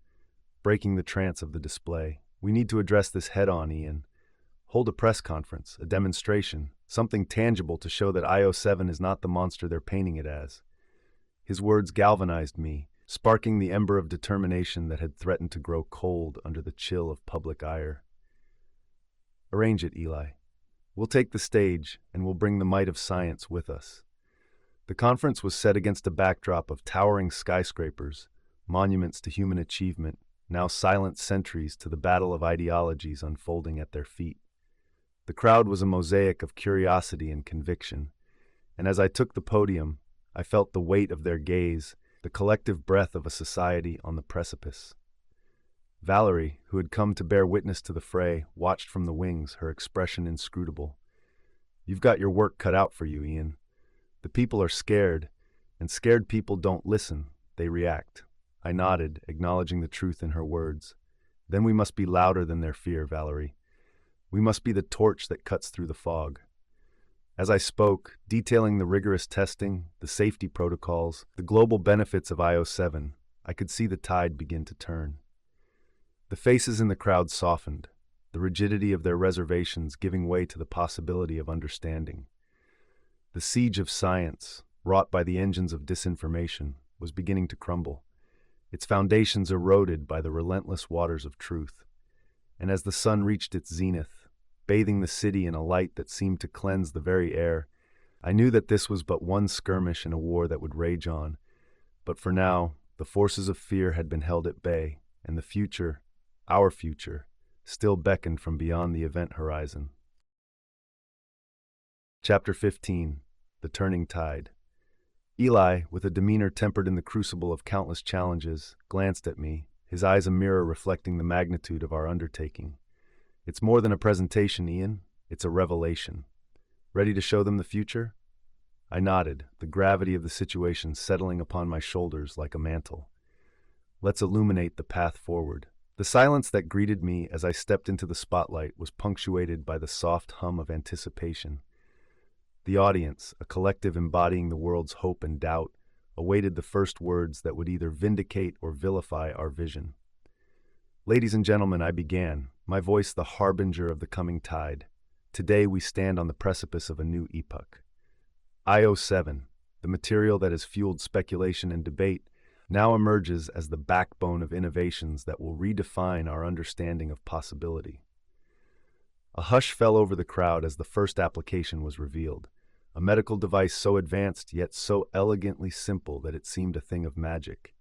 breaking the trance of the display. "We need to address this head-on, Ian. Hold a press conference, a demonstration, something tangible to show that Io7 is not the monster they're painting it as." His words galvanized me, sparking the ember of determination that had threatened to grow cold under the chill of public ire. "Arrange it, Eli. We'll take the stage, and we'll bring the might of science with us." The conference was set against a backdrop of towering skyscrapers, monuments to human achievement, now silent sentries to the battle of ideologies unfolding at their feet. The crowd was a mosaic of curiosity and conviction, and as I took the podium, I felt the weight of their gaze, the collective breath of a society on the precipice. Valerie, who had come to bear witness to the fray, watched from the wings, her expression inscrutable. "You've got your work cut out for you, Ian. The people are scared, and scared people don't listen, they react." I nodded, acknowledging the truth in her words. "Then we must be louder than their fear, Valerie. We must be the torch that cuts through the fog." As I spoke, detailing the rigorous testing, the safety protocols, the global benefits of Io7, I could see the tide begin to turn. The faces in the crowd softened, the rigidity of their reservations giving way to the possibility of understanding. The siege of science, wrought by the engines of disinformation, was beginning to crumble, its foundations eroded by the relentless waters of truth. And as the sun reached its zenith, bathing the city in a light that seemed to cleanse the very air, I knew that this was but one skirmish in a war that would rage on. But for now, the forces of fear had been held at bay, and the future, our future, still beckoned from beyond the event horizon. Chapter 15: The Turning Tide. Eli, with a demeanor tempered in the crucible of countless challenges, glanced at me, his eyes a mirror reflecting the magnitude of our undertaking. "It's more than a presentation, Ian. It's a revelation. Ready to show them the future?" I nodded, the gravity of the situation settling upon my shoulders like a mantle. "Let's illuminate the path forward." The silence that greeted me as I stepped into the spotlight was punctuated by the soft hum of anticipation. The audience, a collective embodying the world's hope and doubt, awaited the first words that would either vindicate or vilify our vision. "Ladies and gentlemen," I began, my voice the harbinger of the coming tide. "Today we stand on the precipice of a new epoch. Io7, the material that has fueled speculation and debate, now emerges as the backbone of innovations that will redefine our understanding of possibility." A hush fell over the crowd as the first application was revealed, a medical device so advanced yet so elegantly simple that it seemed a thing of magic.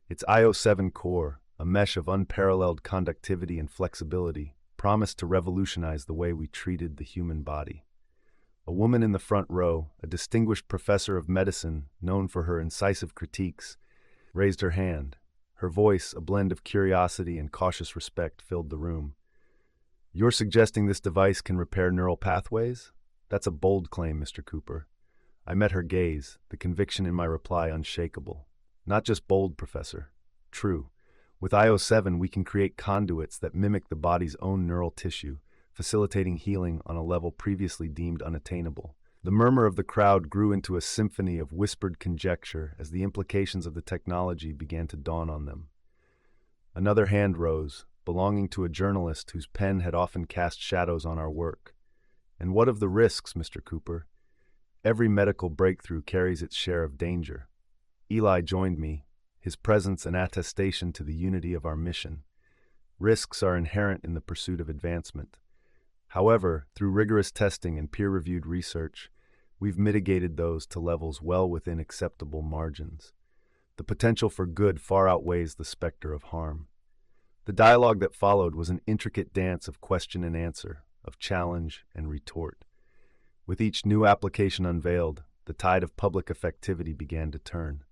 Its Io7 core, a mesh of unparalleled conductivity and flexibility, promised to revolutionize the way we treated the human body. A woman in the front row, a distinguished professor of medicine known for her incisive critiques, raised her hand. Her voice, a blend of curiosity and cautious respect, filled the room. "You're suggesting this device can repair neural pathways? That's a bold claim, Mr. Cooper." I met her gaze, the conviction in my reply unshakable. "Not just bold, Professor. True. With Io7, we can create conduits that mimic the body's own neural tissue, facilitating healing on a level previously deemed unattainable." The murmur of the crowd grew into a symphony of whispered conjecture as the implications of the technology began to dawn on them. Another hand rose, belonging to a journalist whose pen had often cast shadows on our work. "And what of the risks, Mr. Cooper? Every medical breakthrough carries its share of danger." Eli joined me, his presence an attestation to the unity of our mission. Risks are inherent in the pursuit of advancement. However, through rigorous testing and peer-reviewed research, we've mitigated those to levels well within acceptable margins. The potential for good far outweighs the specter of harm. The dialogue that followed was an intricate dance of question and answer, of challenge and retort. With each new application unveiled, the tide of public effectivity began to turn.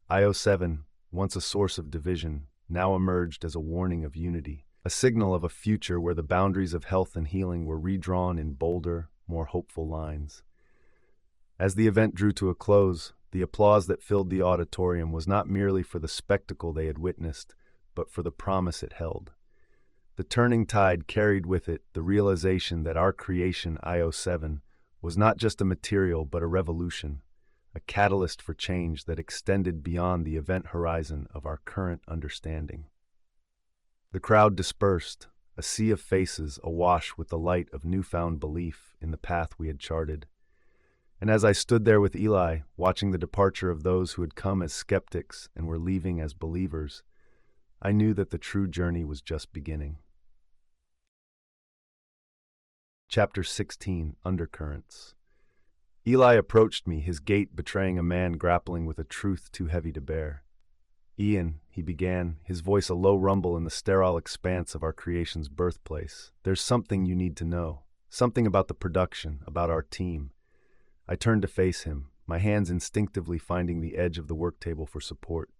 Io7, once a source of division, now emerged as a warning of unity, a signal of a future where the boundaries of health and healing were redrawn in bolder, more hopeful lines. As the event drew to a close, the applause that filled the auditorium was not merely for the spectacle they had witnessed, but for the promise it held. The turning tide carried with it the realization that our creation, Io7, was not just a material but a revolution, a catalyst for change that extended beyond the event horizon of our current understanding. The crowd dispersed, a sea of faces awash with the light of newfound belief in the path we had charted. And as I stood there with Eli, watching the departure of those who had come as skeptics and were leaving as believers, I knew that the true journey was just beginning. Chapter 16, Undercurrents. Eli approached me, his gait betraying a man grappling with a truth too heavy to bear. "Ian," he began, his voice a low rumble in the sterile expanse of our creation's birthplace, "there's something you need to know. Something about the production, about our team." I turned to face him, my hands instinctively finding the edge of the work table for support.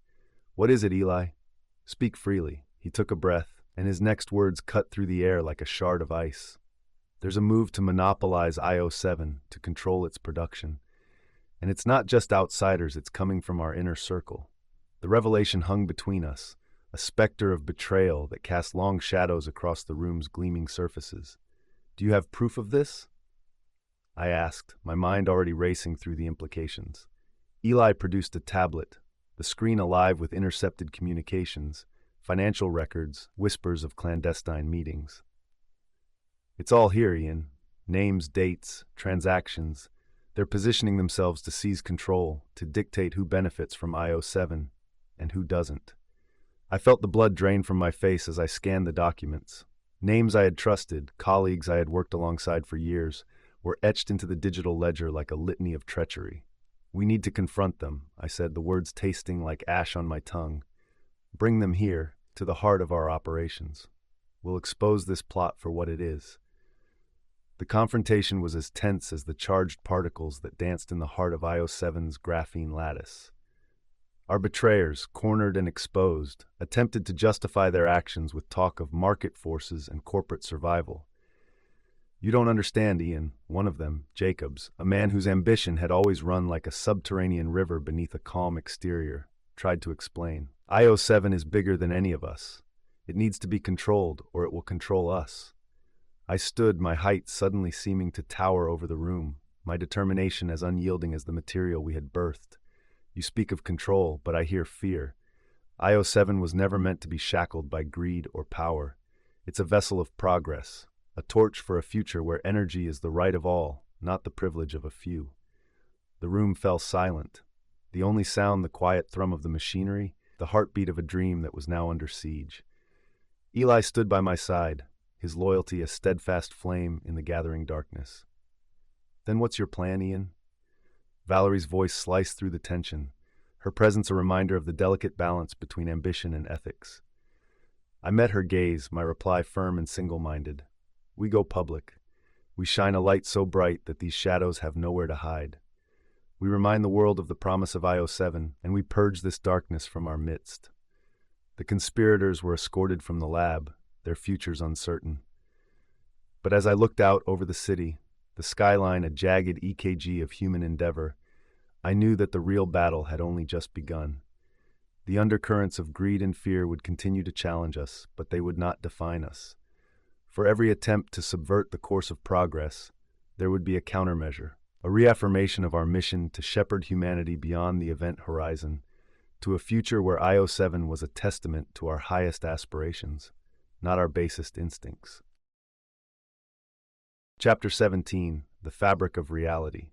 "What is it, Eli? Speak freely." He took a breath, and his next words cut through the air like a shard of ice. "There's a move to monopolize Io7, to control its production. And it's not just outsiders, it's coming from our inner circle." The revelation hung between us, a specter of betrayal that cast long shadows across the room's gleaming surfaces. "Do you have proof of this?" I asked, my mind already racing through the implications. Eli produced a tablet, the screen alive with intercepted communications, financial records, whispers of clandestine meetings. "It's all here, Ian. Names, dates, transactions. They're positioning themselves to seize control, to dictate who benefits from Io7 and who doesn't." I felt the blood drain from my face as I scanned the documents. Names I had trusted, colleagues I had worked alongside for years, were etched into the digital ledger like a litany of treachery. "We need to confront them," I said, the words tasting like ash on my tongue. "Bring them here, to the heart of our operations. We'll expose this plot for what it is." The confrontation was as tense as the charged particles that danced in the heart of Io7's graphene lattice. Our betrayers, cornered and exposed, attempted to justify their actions with talk of market forces and corporate survival. "You don't understand, Ian," one of them, Jacobs, a man whose ambition had always run like a subterranean river beneath a calm exterior, tried to explain. "Io7 is bigger than any of us. It needs to be controlled, or it will control us." I stood, my height suddenly seeming to tower over the room, my determination as unyielding as the material we had birthed. "You speak of control, but I hear fear. Io7 was never meant to be shackled by greed or power. It's a vessel of progress, a torch for a future where energy is the right of all, not the privilege of a few." The room fell silent, the only sound the quiet thrum of the machinery, the heartbeat of a dream that was now under siege. Eli stood by my side, his loyalty a steadfast flame in the gathering darkness. "Then what's your plan, Ian?" Valerie's voice sliced through the tension, her presence a reminder of the delicate balance between ambition and ethics. I met her gaze, my reply firm and single-minded. We go public. We shine a light so bright that these shadows have nowhere to hide. We remind the world of the promise of Io7, and we purge this darkness from our midst. The conspirators were escorted from the lab, their futures uncertain. But as I looked out over the city, the skyline a jagged EKG of human endeavor, I knew that the real battle had only just begun. The undercurrents of greed and fear would continue to challenge us, but they would not define us. For every attempt to subvert the course of progress, there would be a countermeasure, a reaffirmation of our mission to shepherd humanity beyond the event horizon, to a future where Io7 was a testament to our highest aspirations, not our basest instincts. Chapter 17, The Fabric of Reality.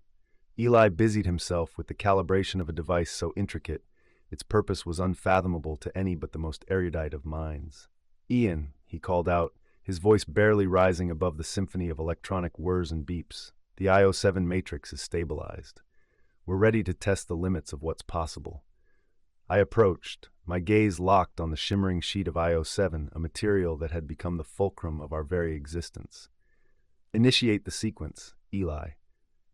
Eli busied himself with the calibration of a device so intricate, its purpose was unfathomable to any but the most erudite of minds. "Ian," he called out, his voice barely rising above the symphony of electronic whirs and beeps, "the Io7 matrix is stabilized. We're ready to test the limits of what's possible." I approached, my gaze locked on the shimmering sheet of Io7, a material that had become the fulcrum of our very existence. "Initiate the sequence, Eli.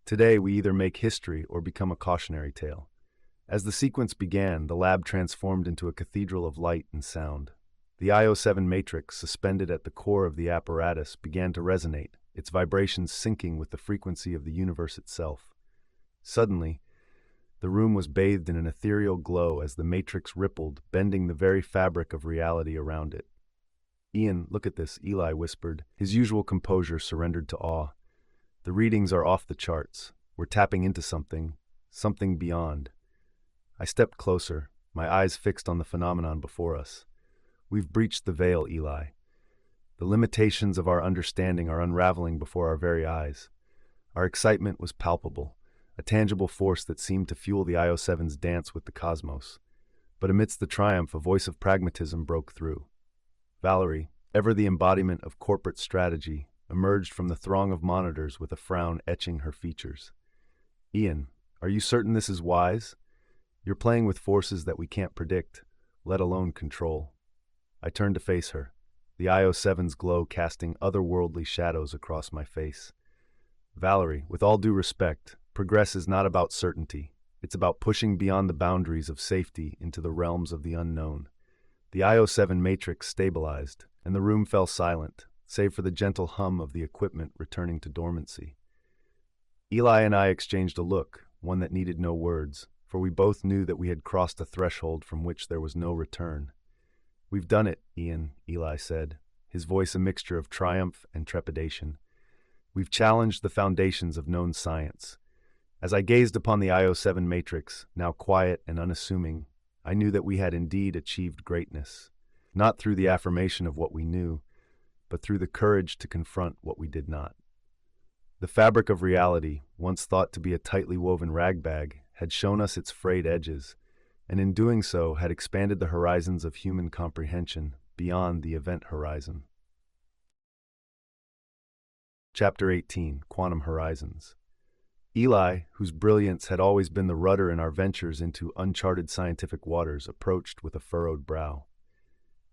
Today we either make history or become a cautionary tale." As the sequence began, the lab transformed into a cathedral of light and sound. The Io7 matrix, suspended at the core of the apparatus, began to resonate, its vibrations syncing with the frequency of the universe itself. Suddenly, the room was bathed in an ethereal glow as the matrix rippled, bending the very fabric of reality around it. "Ian, look at this," Eli whispered. His usual composure surrendered to awe. "The readings are off the charts. We're tapping into something beyond." I stepped closer, my eyes fixed on the phenomenon before us. "We've breached the veil, Eli. The limitations of our understanding are unraveling before our very eyes." Our excitement was palpable, a tangible force that seemed to fuel the Io7's dance with the cosmos. But amidst the triumph, a voice of pragmatism broke through. Valerie, ever the embodiment of corporate strategy, emerged from the throng of monitors with a frown etching her features. "Ian, are you certain this is wise? You're playing with forces that we can't predict, let alone control." I turned to face her, the Io7's glow casting otherworldly shadows across my face. "Valerie, with all due respect, progress is not about certainty. It's about pushing beyond the boundaries of safety into the realms of the unknown." The Io7 matrix stabilized, and the room fell silent, save for the gentle hum of the equipment returning to dormancy. Eli and I exchanged a look, one that needed no words, for we both knew that we had crossed a threshold from which there was no return. "We've done it, Ian," Eli said, his voice a mixture of triumph and trepidation. "We've challenged the foundations of known science." As I gazed upon the Io7 matrix, now quiet and unassuming, I knew that we had indeed achieved greatness, not through the affirmation of what we knew, but through the courage to confront what we did not. The fabric of reality, once thought to be a tightly woven ragbag, had shown us its frayed edges, and in doing so had expanded the horizons of human comprehension beyond the event horizon. Chapter 18, Quantum Horizons. Eli, whose brilliance had always been the rudder in our ventures into uncharted scientific waters, approached with a furrowed brow.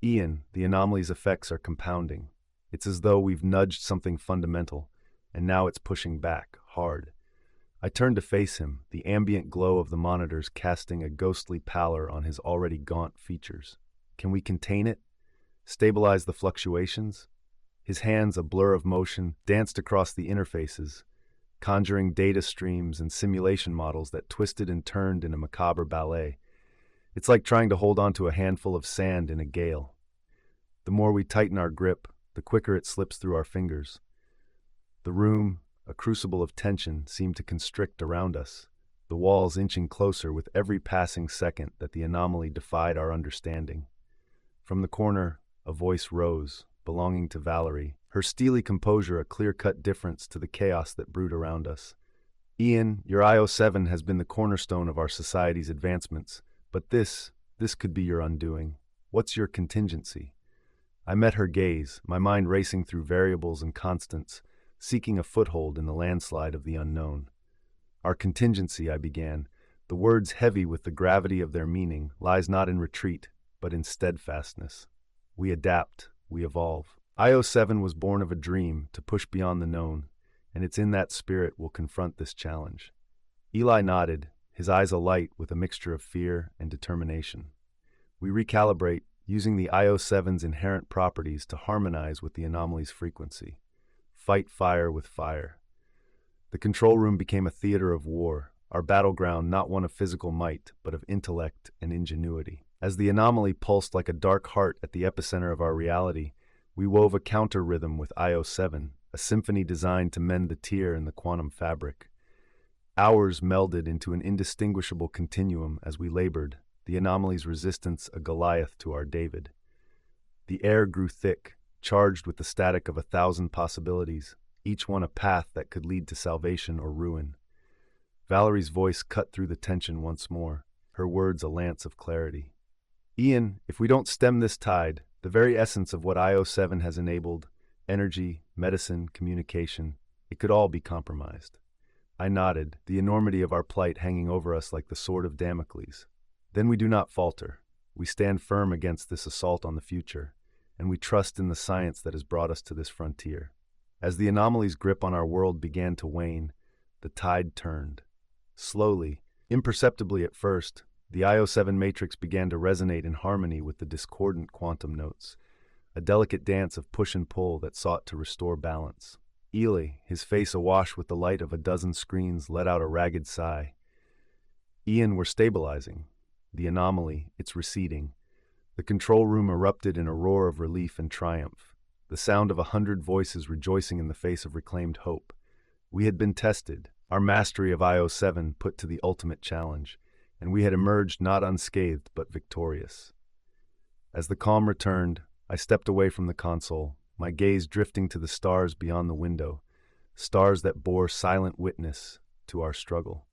"Ian, the anomaly's effects are compounding. It's as though we've nudged something fundamental, and now it's pushing back, hard." I turned to face him, the ambient glow of the monitors casting a ghostly pallor on his already gaunt features. "Can we contain it? Stabilize the fluctuations?" His hands, a blur of motion, danced across the interfaces, conjuring data streams and simulation models that twisted and turned in a macabre ballet. It's like trying to hold onto a handful of sand in a gale. The more we tighten our grip, the quicker it slips through our fingers. The room, a crucible of tension, seemed to constrict around us, the walls inching closer with every passing second that the anomaly defied our understanding. From the corner, a voice rose, belonging to Valerie, her steely composure a clear-cut difference to the chaos that brewed around us. "Ian, your Io7 has been the cornerstone of our society's advancements, but this could be your undoing. What's your contingency?" I met her gaze, my mind racing through variables and constants, seeking a foothold in the landslide of the unknown. "Our contingency," I began, the words heavy with the gravity of their meaning, "lies not in retreat, but in steadfastness. We adapt, we evolve." Io7 was born of a dream to push beyond the known, and it's in that spirit we'll confront this challenge. Eli nodded, his eyes alight with a mixture of fear and determination. We recalibrate, using the Io7's inherent properties to harmonize with the anomaly's frequency. Fight fire with fire. The control room became a theater of war, our battleground not one of physical might, but of intellect and ingenuity. As the anomaly pulsed like a dark heart at the epicenter of our reality, we wove a counter-rhythm with Io7, a symphony designed to mend the tear in the quantum fabric. Hours melded into an indistinguishable continuum as we labored, the anomaly's resistance a Goliath to our David. The air grew thick, charged with the static of 1,000 possibilities, each one a path that could lead to salvation or ruin. Valerie's voice cut through the tension once more, her words a lance of clarity. Ian, if we don't stem this tide, the very essence of what Io7 has enabled, energy, medicine, communication, it could all be compromised. I nodded, the enormity of our plight hanging over us like the sword of Damocles. Then we do not falter. We stand firm against this assault on the future, and we trust in the science that has brought us to this frontier. As the anomaly's grip on our world began to wane, the tide turned. Slowly, imperceptibly at first, the Io7 matrix began to resonate in harmony with the discordant quantum notes, a delicate dance of push and pull that sought to restore balance. Ely, his face awash with the light of a dozen screens, let out a ragged sigh. Ian, we're stabilizing. The anomaly, it's receding. The control room erupted in a roar of relief and triumph, the sound of 100 voices rejoicing in the face of reclaimed hope. We had been tested, our mastery of Io7 put to the ultimate challenge, and we had emerged not unscathed but victorious. As the calm returned, I stepped away from the console, my gaze drifting to the stars beyond the window, stars that bore silent witness to our struggle.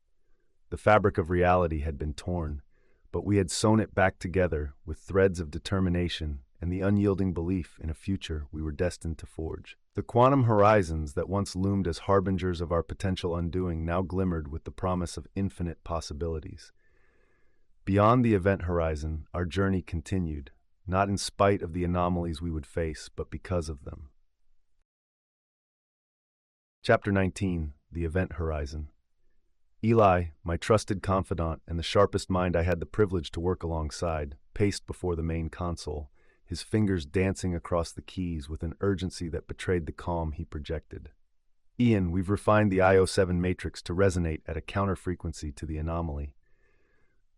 The fabric of reality had been torn, but we had sewn it back together with threads of determination and the unyielding belief in a future we were destined to forge. The quantum horizons that once loomed as harbingers of our potential undoing now glimmered with the promise of infinite possibilities. Beyond the event horizon, our journey continued, not in spite of the anomalies we would face, but because of them. Chapter 19, The Event Horizon. Eli, my trusted confidant and the sharpest mind I had the privilege to work alongside, paced before the main console, his fingers dancing across the keys with an urgency that betrayed the calm he projected. Ian, we've refined the Io7 matrix to resonate at a counter-frequency to the anomaly.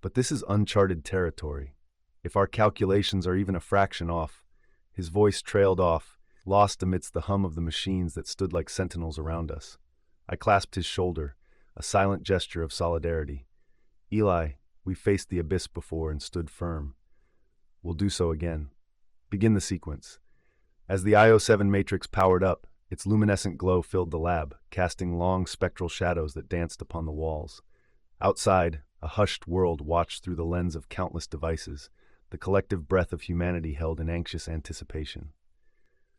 But this is uncharted territory. If our calculations are even a fraction off, his voice trailed off, lost amidst the hum of the machines that stood like sentinels around us. I clasped his shoulder, a silent gesture of solidarity. Eli, we faced the abyss before and stood firm. We'll do so again. Begin the sequence. As the Io7 matrix powered up, its luminescent glow filled the lab, casting long spectral shadows that danced upon the walls. Outside, a hushed world watched through the lens of countless devices, the collective breath of humanity held in anxious anticipation.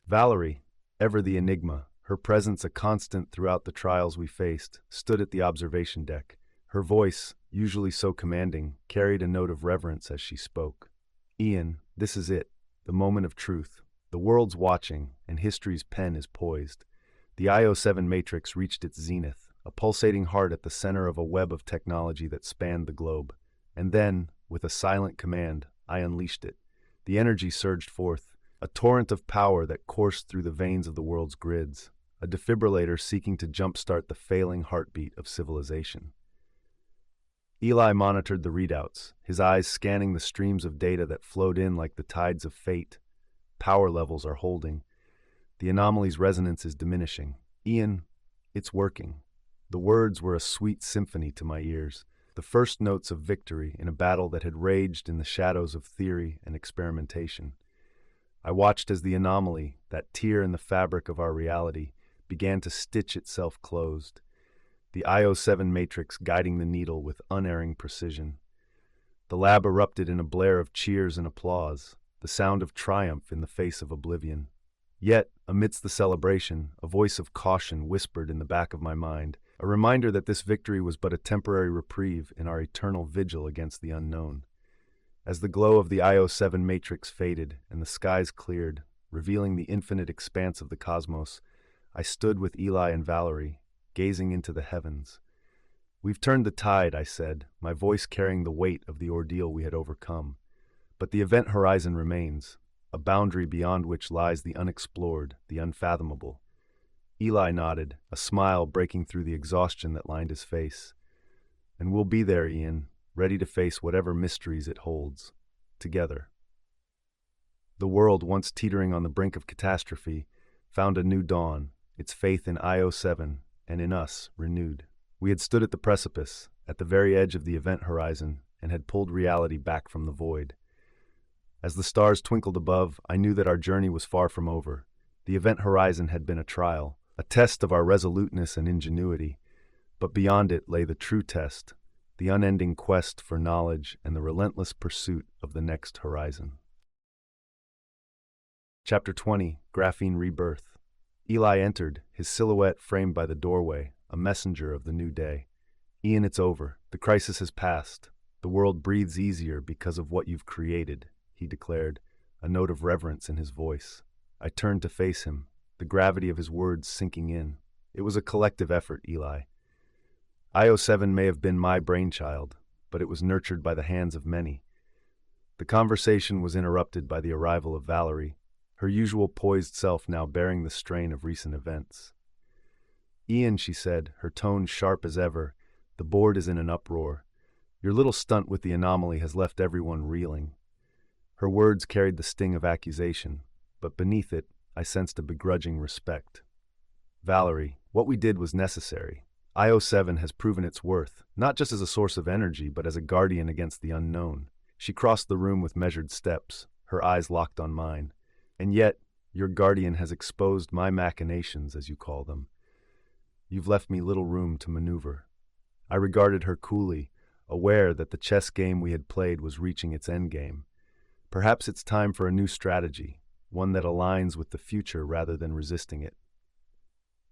Valerie, ever the enigma, her presence a constant throughout the trials we faced, stood at the observation deck. Her voice, usually so commanding, carried a note of reverence as she spoke. Ian, this is it, the moment of truth. The world's watching, and history's pen is poised. The Io7 matrix reached its zenith, a pulsating heart at the center of a web of technology that spanned the globe. And then, with a silent command, I unleashed it. The energy surged forth, a torrent of power that coursed through the veins of the world's grids, a defibrillator seeking to jumpstart the failing heartbeat of civilization. Eli monitored the readouts, his eyes scanning the streams of data that flowed in like the tides of fate. Power levels are holding. The anomaly's resonance is diminishing. Ian, it's working. The words were a sweet symphony to my ears, the first notes of victory in a battle that had raged in the shadows of theory and experimentation. I watched as the anomaly, that tear in the fabric of our reality, began to stitch itself closed, the Io7 matrix guiding the needle with unerring precision. The lab erupted in a blare of cheers and applause, the sound of triumph in the face of oblivion. Yet, amidst the celebration, a voice of caution whispered in the back of my mind, a reminder that this victory was but a temporary reprieve in our eternal vigil against the unknown. As the glow of the Io7 matrix faded and the skies cleared, revealing the infinite expanse of the cosmos, I stood with Eli and Valerie, gazing into the heavens. "We've turned the tide," I said, my voice carrying the weight of the ordeal we had overcome. "But the event horizon remains, a boundary beyond which lies the unexplored, the unfathomable." Eli nodded, a smile breaking through the exhaustion that lined his face. "And we'll be there, Ian, ready to face whatever mysteries it holds, together." The world, once teetering on the brink of catastrophe, found a new dawn, its faith in Io7 and in us renewed. We had stood at the precipice, at the very edge of the event horizon, and had pulled reality back from the void. As the stars twinkled above, I knew that our journey was far from over. The event horizon had been a trial, a test of our resoluteness and ingenuity, but beyond it lay the true test, the unending quest for knowledge and the relentless pursuit of the next horizon. Chapter 20, Graphene Rebirth. Eli entered, his silhouette framed by the doorway, a messenger of the new day. "Ian, it's over. The crisis has passed. The world breathes easier because of what you've created," he declared, a note of reverence in his voice. I turned to face him, the gravity of his words sinking in. It was a collective effort, Eli. Io7 may have been my brainchild, but it was nurtured by the hands of many. The conversation was interrupted by the arrival of Valerie, her usual poised self now bearing the strain of recent events. "Ian," she said, her tone sharp as ever, "the board is in an uproar. Your little stunt with the anomaly has left everyone reeling." Her words carried the sting of accusation, but beneath it, I sensed a begrudging respect. "Valerie, what we did was necessary. Io7 has proven its worth, not just as a source of energy, but as a guardian against the unknown." She crossed the room with measured steps, her eyes locked on mine. "And yet, your guardian has exposed my machinations, as you call them. You've left me little room to maneuver." I regarded her coolly, aware that the chess game we had played was reaching its endgame. Perhaps it's time for a new strategy, one that aligns with the future rather than resisting it.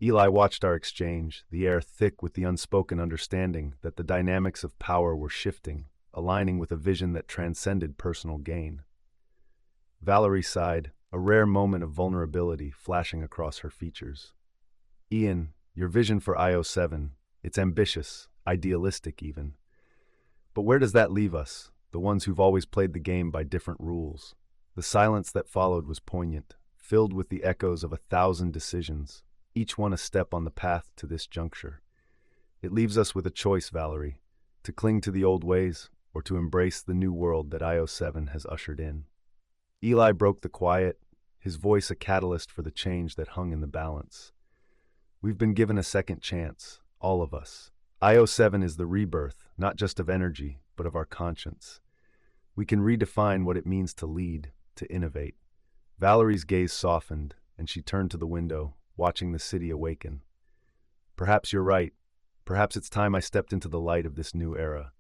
Eli watched our exchange, the air thick with the unspoken understanding that the dynamics of power were shifting, aligning with a vision that transcended personal gain. Valerie sighed, a rare moment of vulnerability flashing across her features. "Ian, your vision for Io7, it's ambitious, idealistic even. But where does that leave us, the ones who've always played the game by different rules?" The silence that followed was poignant, filled with the echoes of 1,000 decisions, each one a step on the path to this juncture. "It leaves us with a choice, Valerie, to cling to the old ways or to embrace the new world that Io7 has ushered in." Eli broke the quiet, his voice a catalyst for the change that hung in the balance. "We've been given a second chance, all of us. Io7 is the rebirth, not just of energy, but of our conscience. We can redefine what it means to lead, to innovate." Valerie's gaze softened, and she turned to the window, watching the city awaken. "Perhaps you're right. Perhaps it's time I stepped into the light of this new era."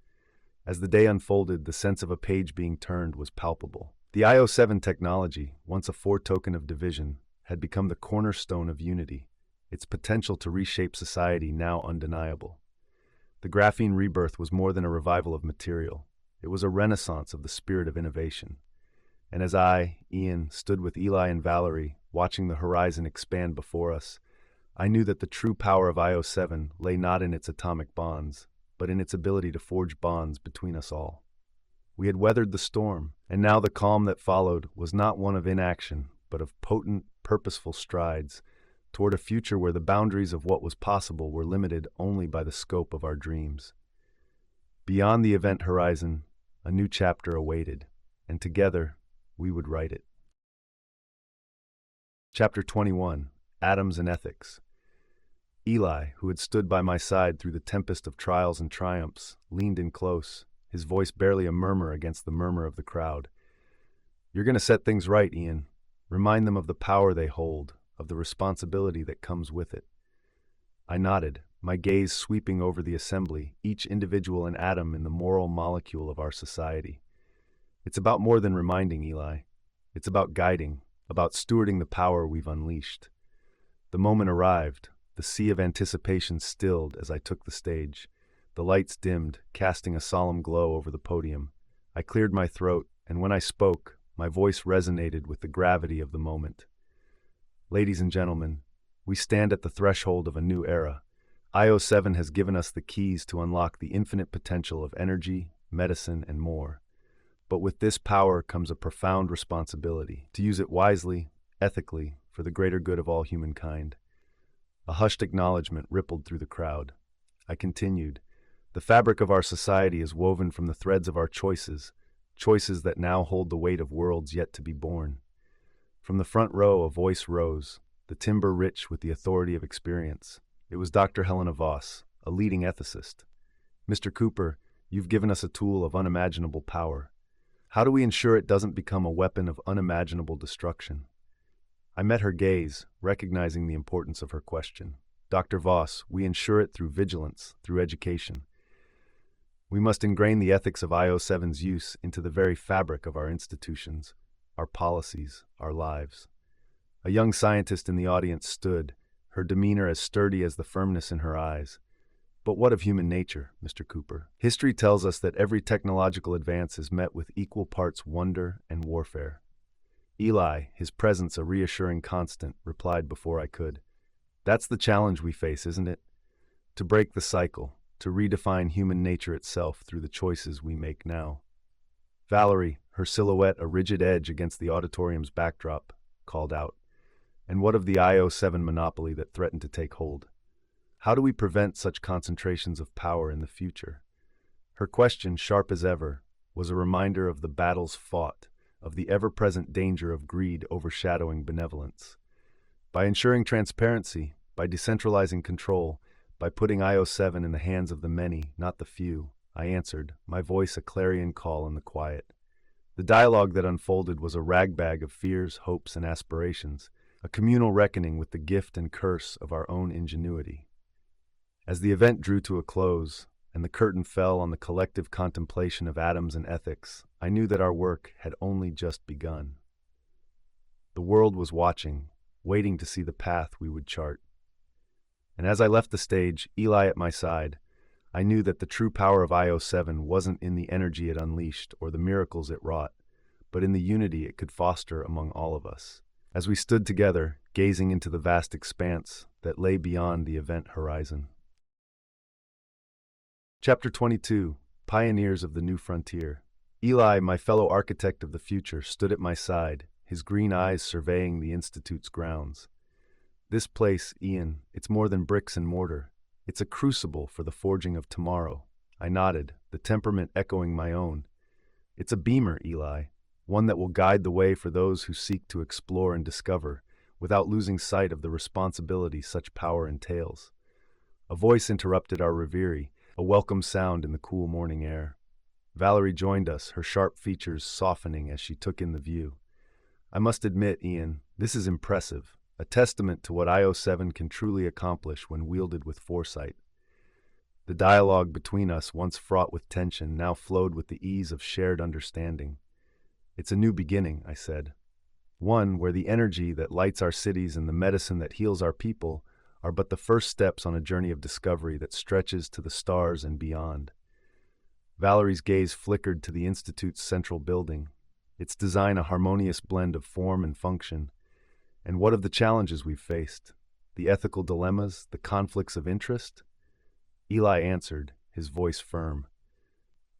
As the day unfolded, the sense of a page being turned was palpable. The Io7 technology, once a foretoken of division, had become the cornerstone of unity, its potential to reshape society now undeniable. The graphene rebirth was more than a revival of material. It was a renaissance of the spirit of innovation. And as I, Ian, stood with Eli and Valerie, watching the horizon expand before us, I knew that the true power of Io7 lay not in its atomic bonds, but in its ability to forge bonds between us all. We had weathered the storm, and now the calm that followed was not one of inaction, but of potent, purposeful strides toward a future where the boundaries of what was possible were limited only by the scope of our dreams. Beyond the event horizon, a new chapter awaited, and together, we would write it. Chapter 21, Atoms and Ethics. Eli, who had stood by my side through the tempest of trials and triumphs, leaned in close, his voice barely a murmur against the murmur of the crowd. "You're going to set things right, Ian. Remind them of the power they hold, of the responsibility that comes with it." I nodded, my gaze sweeping over the assembly, each individual an atom in the moral molecule of our society. "It's about more than reminding, Eli. It's about guiding, about stewarding the power we've unleashed." The moment arrived, the sea of anticipation stilled as I took the stage. The lights dimmed, casting a solemn glow over the podium. I cleared my throat, and when I spoke, my voice resonated with the gravity of the moment. Ladies and gentlemen, we stand at the threshold of a new era. Io7 has given us the keys to unlock the infinite potential of energy, medicine, and more. But with this power comes a profound responsibility to use it wisely, ethically, for the greater good of all humankind. A hushed acknowledgement rippled through the crowd. I continued, the fabric of our society is woven from the threads of our choices, choices that now hold the weight of worlds yet to be born. From the front row, a voice rose, the timbre rich with the authority of experience. It was Dr. Helena Voss, a leading ethicist. Mr. Cooper, you've given us a tool of unimaginable power. How do we ensure it doesn't become a weapon of unimaginable destruction? I met her gaze, recognizing the importance of her question. Dr. Voss, we ensure it through vigilance, through education. We must ingrain the ethics of Io7's use into the very fabric of our institutions, our policies, our lives. A young scientist in the audience stood, her demeanor as sturdy as the firmness in her eyes. But what of human nature, Mr. Cooper? History tells us that every technological advance is met with equal parts wonder and warfare. Eli, his presence a reassuring constant, replied before I could. That's the challenge we face, isn't it? To break the cycle, to redefine human nature itself through the choices we make now. Valerie, her silhouette a rigid edge against the auditorium's backdrop, called out. And what of the Io7 monopoly that threatened to take hold? How do we prevent such concentrations of power in the future? Her question, sharp as ever, was a reminder of the battles fought, of the ever-present danger of greed overshadowing benevolence. By ensuring transparency, by decentralizing control, by putting Io7 in the hands of the many, not the few, I answered, my voice a clarion call in the quiet. The dialogue that unfolded was a ragbag of fears, hopes, and aspirations, a communal reckoning with the gift and curse of our own ingenuity. As the event drew to a close, and the curtain fell on the collective contemplation of atoms and ethics, I knew that our work had only just begun. The world was watching, waiting to see the path we would chart. And as I left the stage, Eli at my side, I knew that the true power of Io7 wasn't in the energy it unleashed or the miracles it wrought, but in the unity it could foster among all of us. As we stood together, gazing into the vast expanse that lay beyond the event horizon. Chapter 22, Pioneers of the New Frontier. Eli, my fellow architect of the future, stood at my side, his green eyes surveying the Institute's grounds. This place, Ian, it's more than bricks and mortar. It's a crucible for the forging of tomorrow. I nodded, the temperament echoing my own. It's a beamer, Eli, one that will guide the way for those who seek to explore and discover, without losing sight of the responsibility such power entails. A voice interrupted our reverie, a welcome sound in the cool morning air. Valerie joined us, her sharp features softening as she took in the view. I must admit, Ian, this is impressive, a testament to what Io7 can truly accomplish when wielded with foresight. The dialogue between us, once fraught with tension, now flowed with the ease of shared understanding. It's a new beginning, I said. One where the energy that lights our cities and the medicine that heals our people are but the first steps on a journey of discovery that stretches to the stars and beyond. Valerie's gaze flickered to the Institute's central building, its design a harmonious blend of form and function. And what of the challenges we've faced? The ethical dilemmas, the conflicts of interest? Eli answered, his voice firm.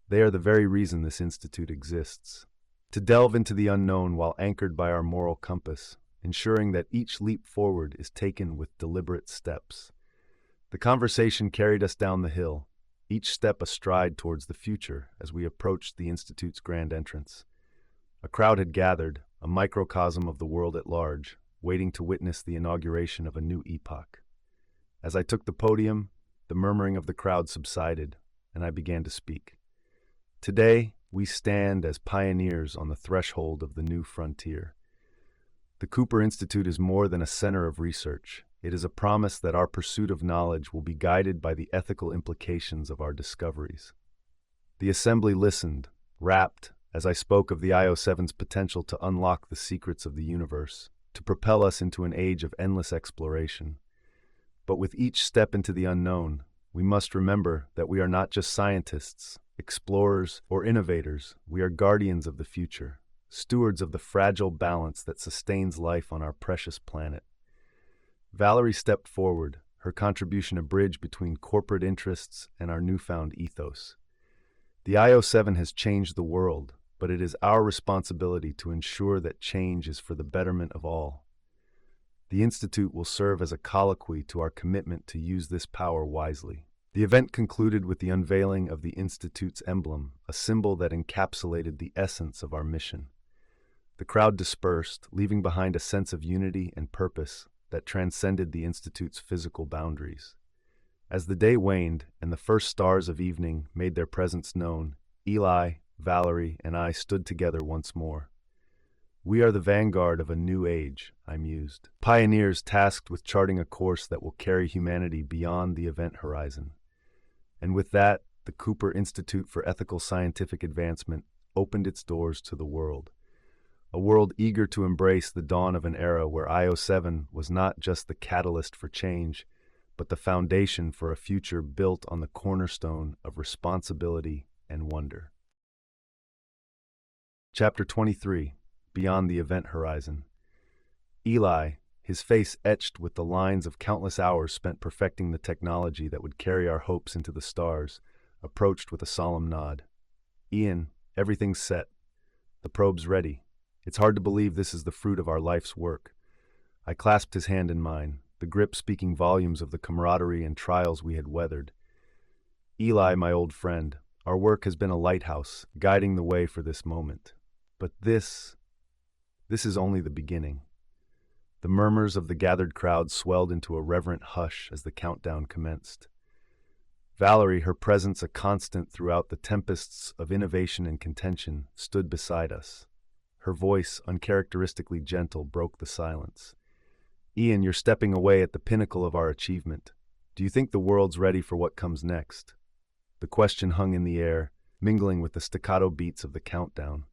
They are the very reason this institute exists. To delve into the unknown while anchored by our moral compass, ensuring that each leap forward is taken with deliberate steps. The conversation carried us down the hill, each step a stride towards the future as we approached the institute's grand entrance. A crowd had gathered, a microcosm of the world at large, waiting to witness the inauguration of a new epoch. As I took the podium, the murmuring of the crowd subsided, and I began to speak. Today, we stand as pioneers on the threshold of the new frontier. The Cooper Institute is more than a center of research. It is a promise that our pursuit of knowledge will be guided by the ethical implications of our discoveries. The assembly listened, rapt, as I spoke of the Io7's potential to unlock the secrets of the universe, to propel us into an age of endless exploration. But with each step into the unknown, we must remember that we are not just scientists, explorers, or innovators. We are guardians of the future, stewards of the fragile balance that sustains life on our precious planet. Valerie stepped forward, her contribution a bridge between corporate interests and our newfound ethos. The Io7 has changed the world, but it is our responsibility to ensure that change is for the betterment of all. The Institute will serve as a colloquy to our commitment to use this power wisely. The event concluded with the unveiling of the Institute's emblem, a symbol that encapsulated the essence of our mission. The crowd dispersed, leaving behind a sense of unity and purpose that transcended the Institute's physical boundaries. As the day waned and the first stars of evening made their presence known, Eli, Valerie, and I stood together once more. We are the vanguard of a new age, I mused. Pioneers tasked with charting a course that will carry humanity beyond the event horizon. And with that, the Cooper Institute for Ethical Scientific Advancement opened its doors to the world. A world eager to embrace the dawn of an era where Io7 was not just the catalyst for change, but the foundation for a future built on the cornerstone of responsibility and wonder. Chapter 23, Beyond the Event Horizon. Eli, his face etched with the lines of countless hours spent perfecting the technology that would carry our hopes into the stars, approached with a solemn nod. Ian, everything's set. The probe's ready. It's hard to believe this is the fruit of our life's work. I clasped his hand in mine, the grip speaking volumes of the camaraderie and trials we had weathered. Eli, my old friend, our work has been a lighthouse, guiding the way for this moment. But this is only the beginning. The murmurs of the gathered crowd swelled into a reverent hush as the countdown commenced. Valerie, her presence a constant throughout the tempests of innovation and contention, stood beside us. Her voice, uncharacteristically gentle, broke the silence. Ian, you're stepping away at the pinnacle of our achievement. Do you think the world's ready for what comes next? The question hung in the air, mingling with the staccato beats of the countdown.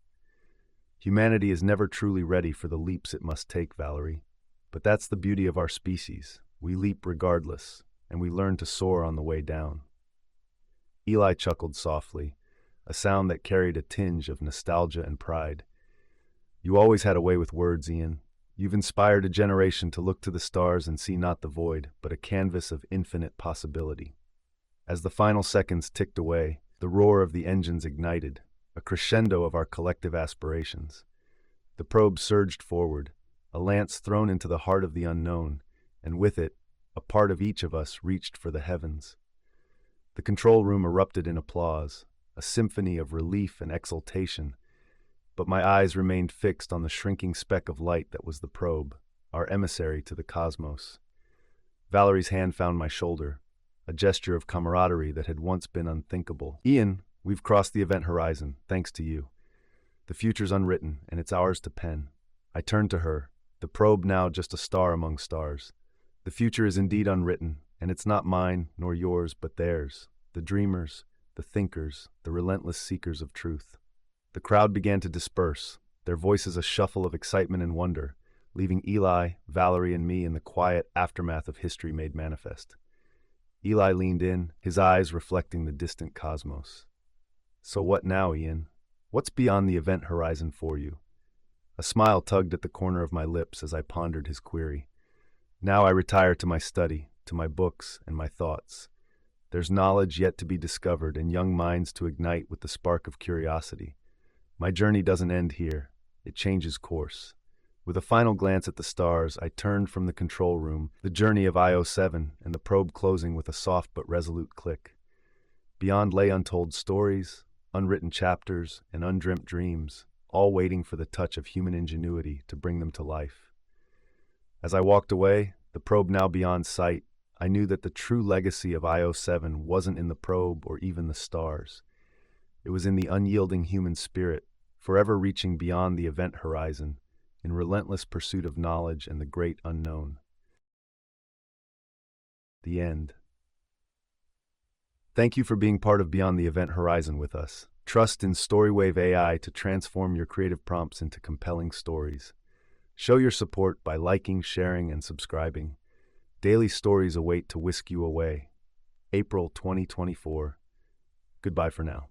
Humanity is never truly ready for the leaps it must take, Valerie. But that's the beauty of our species. We leap regardless, and we learn to soar on the way down. Eli chuckled softly, a sound that carried a tinge of nostalgia and pride. You always had a way with words, Ian. You've inspired a generation to look to the stars and see not the void, but a canvas of infinite possibility. As the final seconds ticked away, the roar of the engines ignited, a crescendo of our collective aspirations. The probe surged forward, a lance thrown into the heart of the unknown, and with it, a part of each of us reached for the heavens. The control room erupted in applause, a symphony of relief and exultation, but my eyes remained fixed on the shrinking speck of light that was the probe, our emissary to the cosmos. Valerie's hand found my shoulder, a gesture of camaraderie that had once been unthinkable. Ian, we've crossed the event horizon, thanks to you. The future's unwritten, and it's ours to pen. I turned to her, the probe now just a star among stars. The future is indeed unwritten, and it's not mine nor yours, but theirs, the dreamers, the thinkers, the relentless seekers of truth. The crowd began to disperse, their voices a shuffle of excitement and wonder, leaving Eli, Valerie, and me in the quiet aftermath of history made manifest. Eli leaned in, his eyes reflecting the distant cosmos. So what now, Ian? What's beyond the event horizon for you? A smile tugged at the corner of my lips as I pondered his query. Now I retire to my study, to my books and my thoughts. There's knowledge yet to be discovered and young minds to ignite with the spark of curiosity. My journey doesn't end here. It changes course. With a final glance at the stars, I turned from the control room, the journey of Io7 and the probe closing with a soft but resolute click. Beyond lay untold stories, unwritten chapters, and undreamt dreams, all waiting for the touch of human ingenuity to bring them to life. As I walked away, the probe now beyond sight, I knew that the true legacy of Io7 wasn't in the probe or even the stars. It was in the unyielding human spirit, forever reaching beyond the event horizon, in relentless pursuit of knowledge and the great unknown. The end. Thank you for being part of Beyond the Event Horizon with us. Trust in StoryWave.ai to transform your creative prompts into compelling stories. Show your support by liking, sharing, and subscribing. Daily stories await to whisk you away. April 2024. Goodbye for now.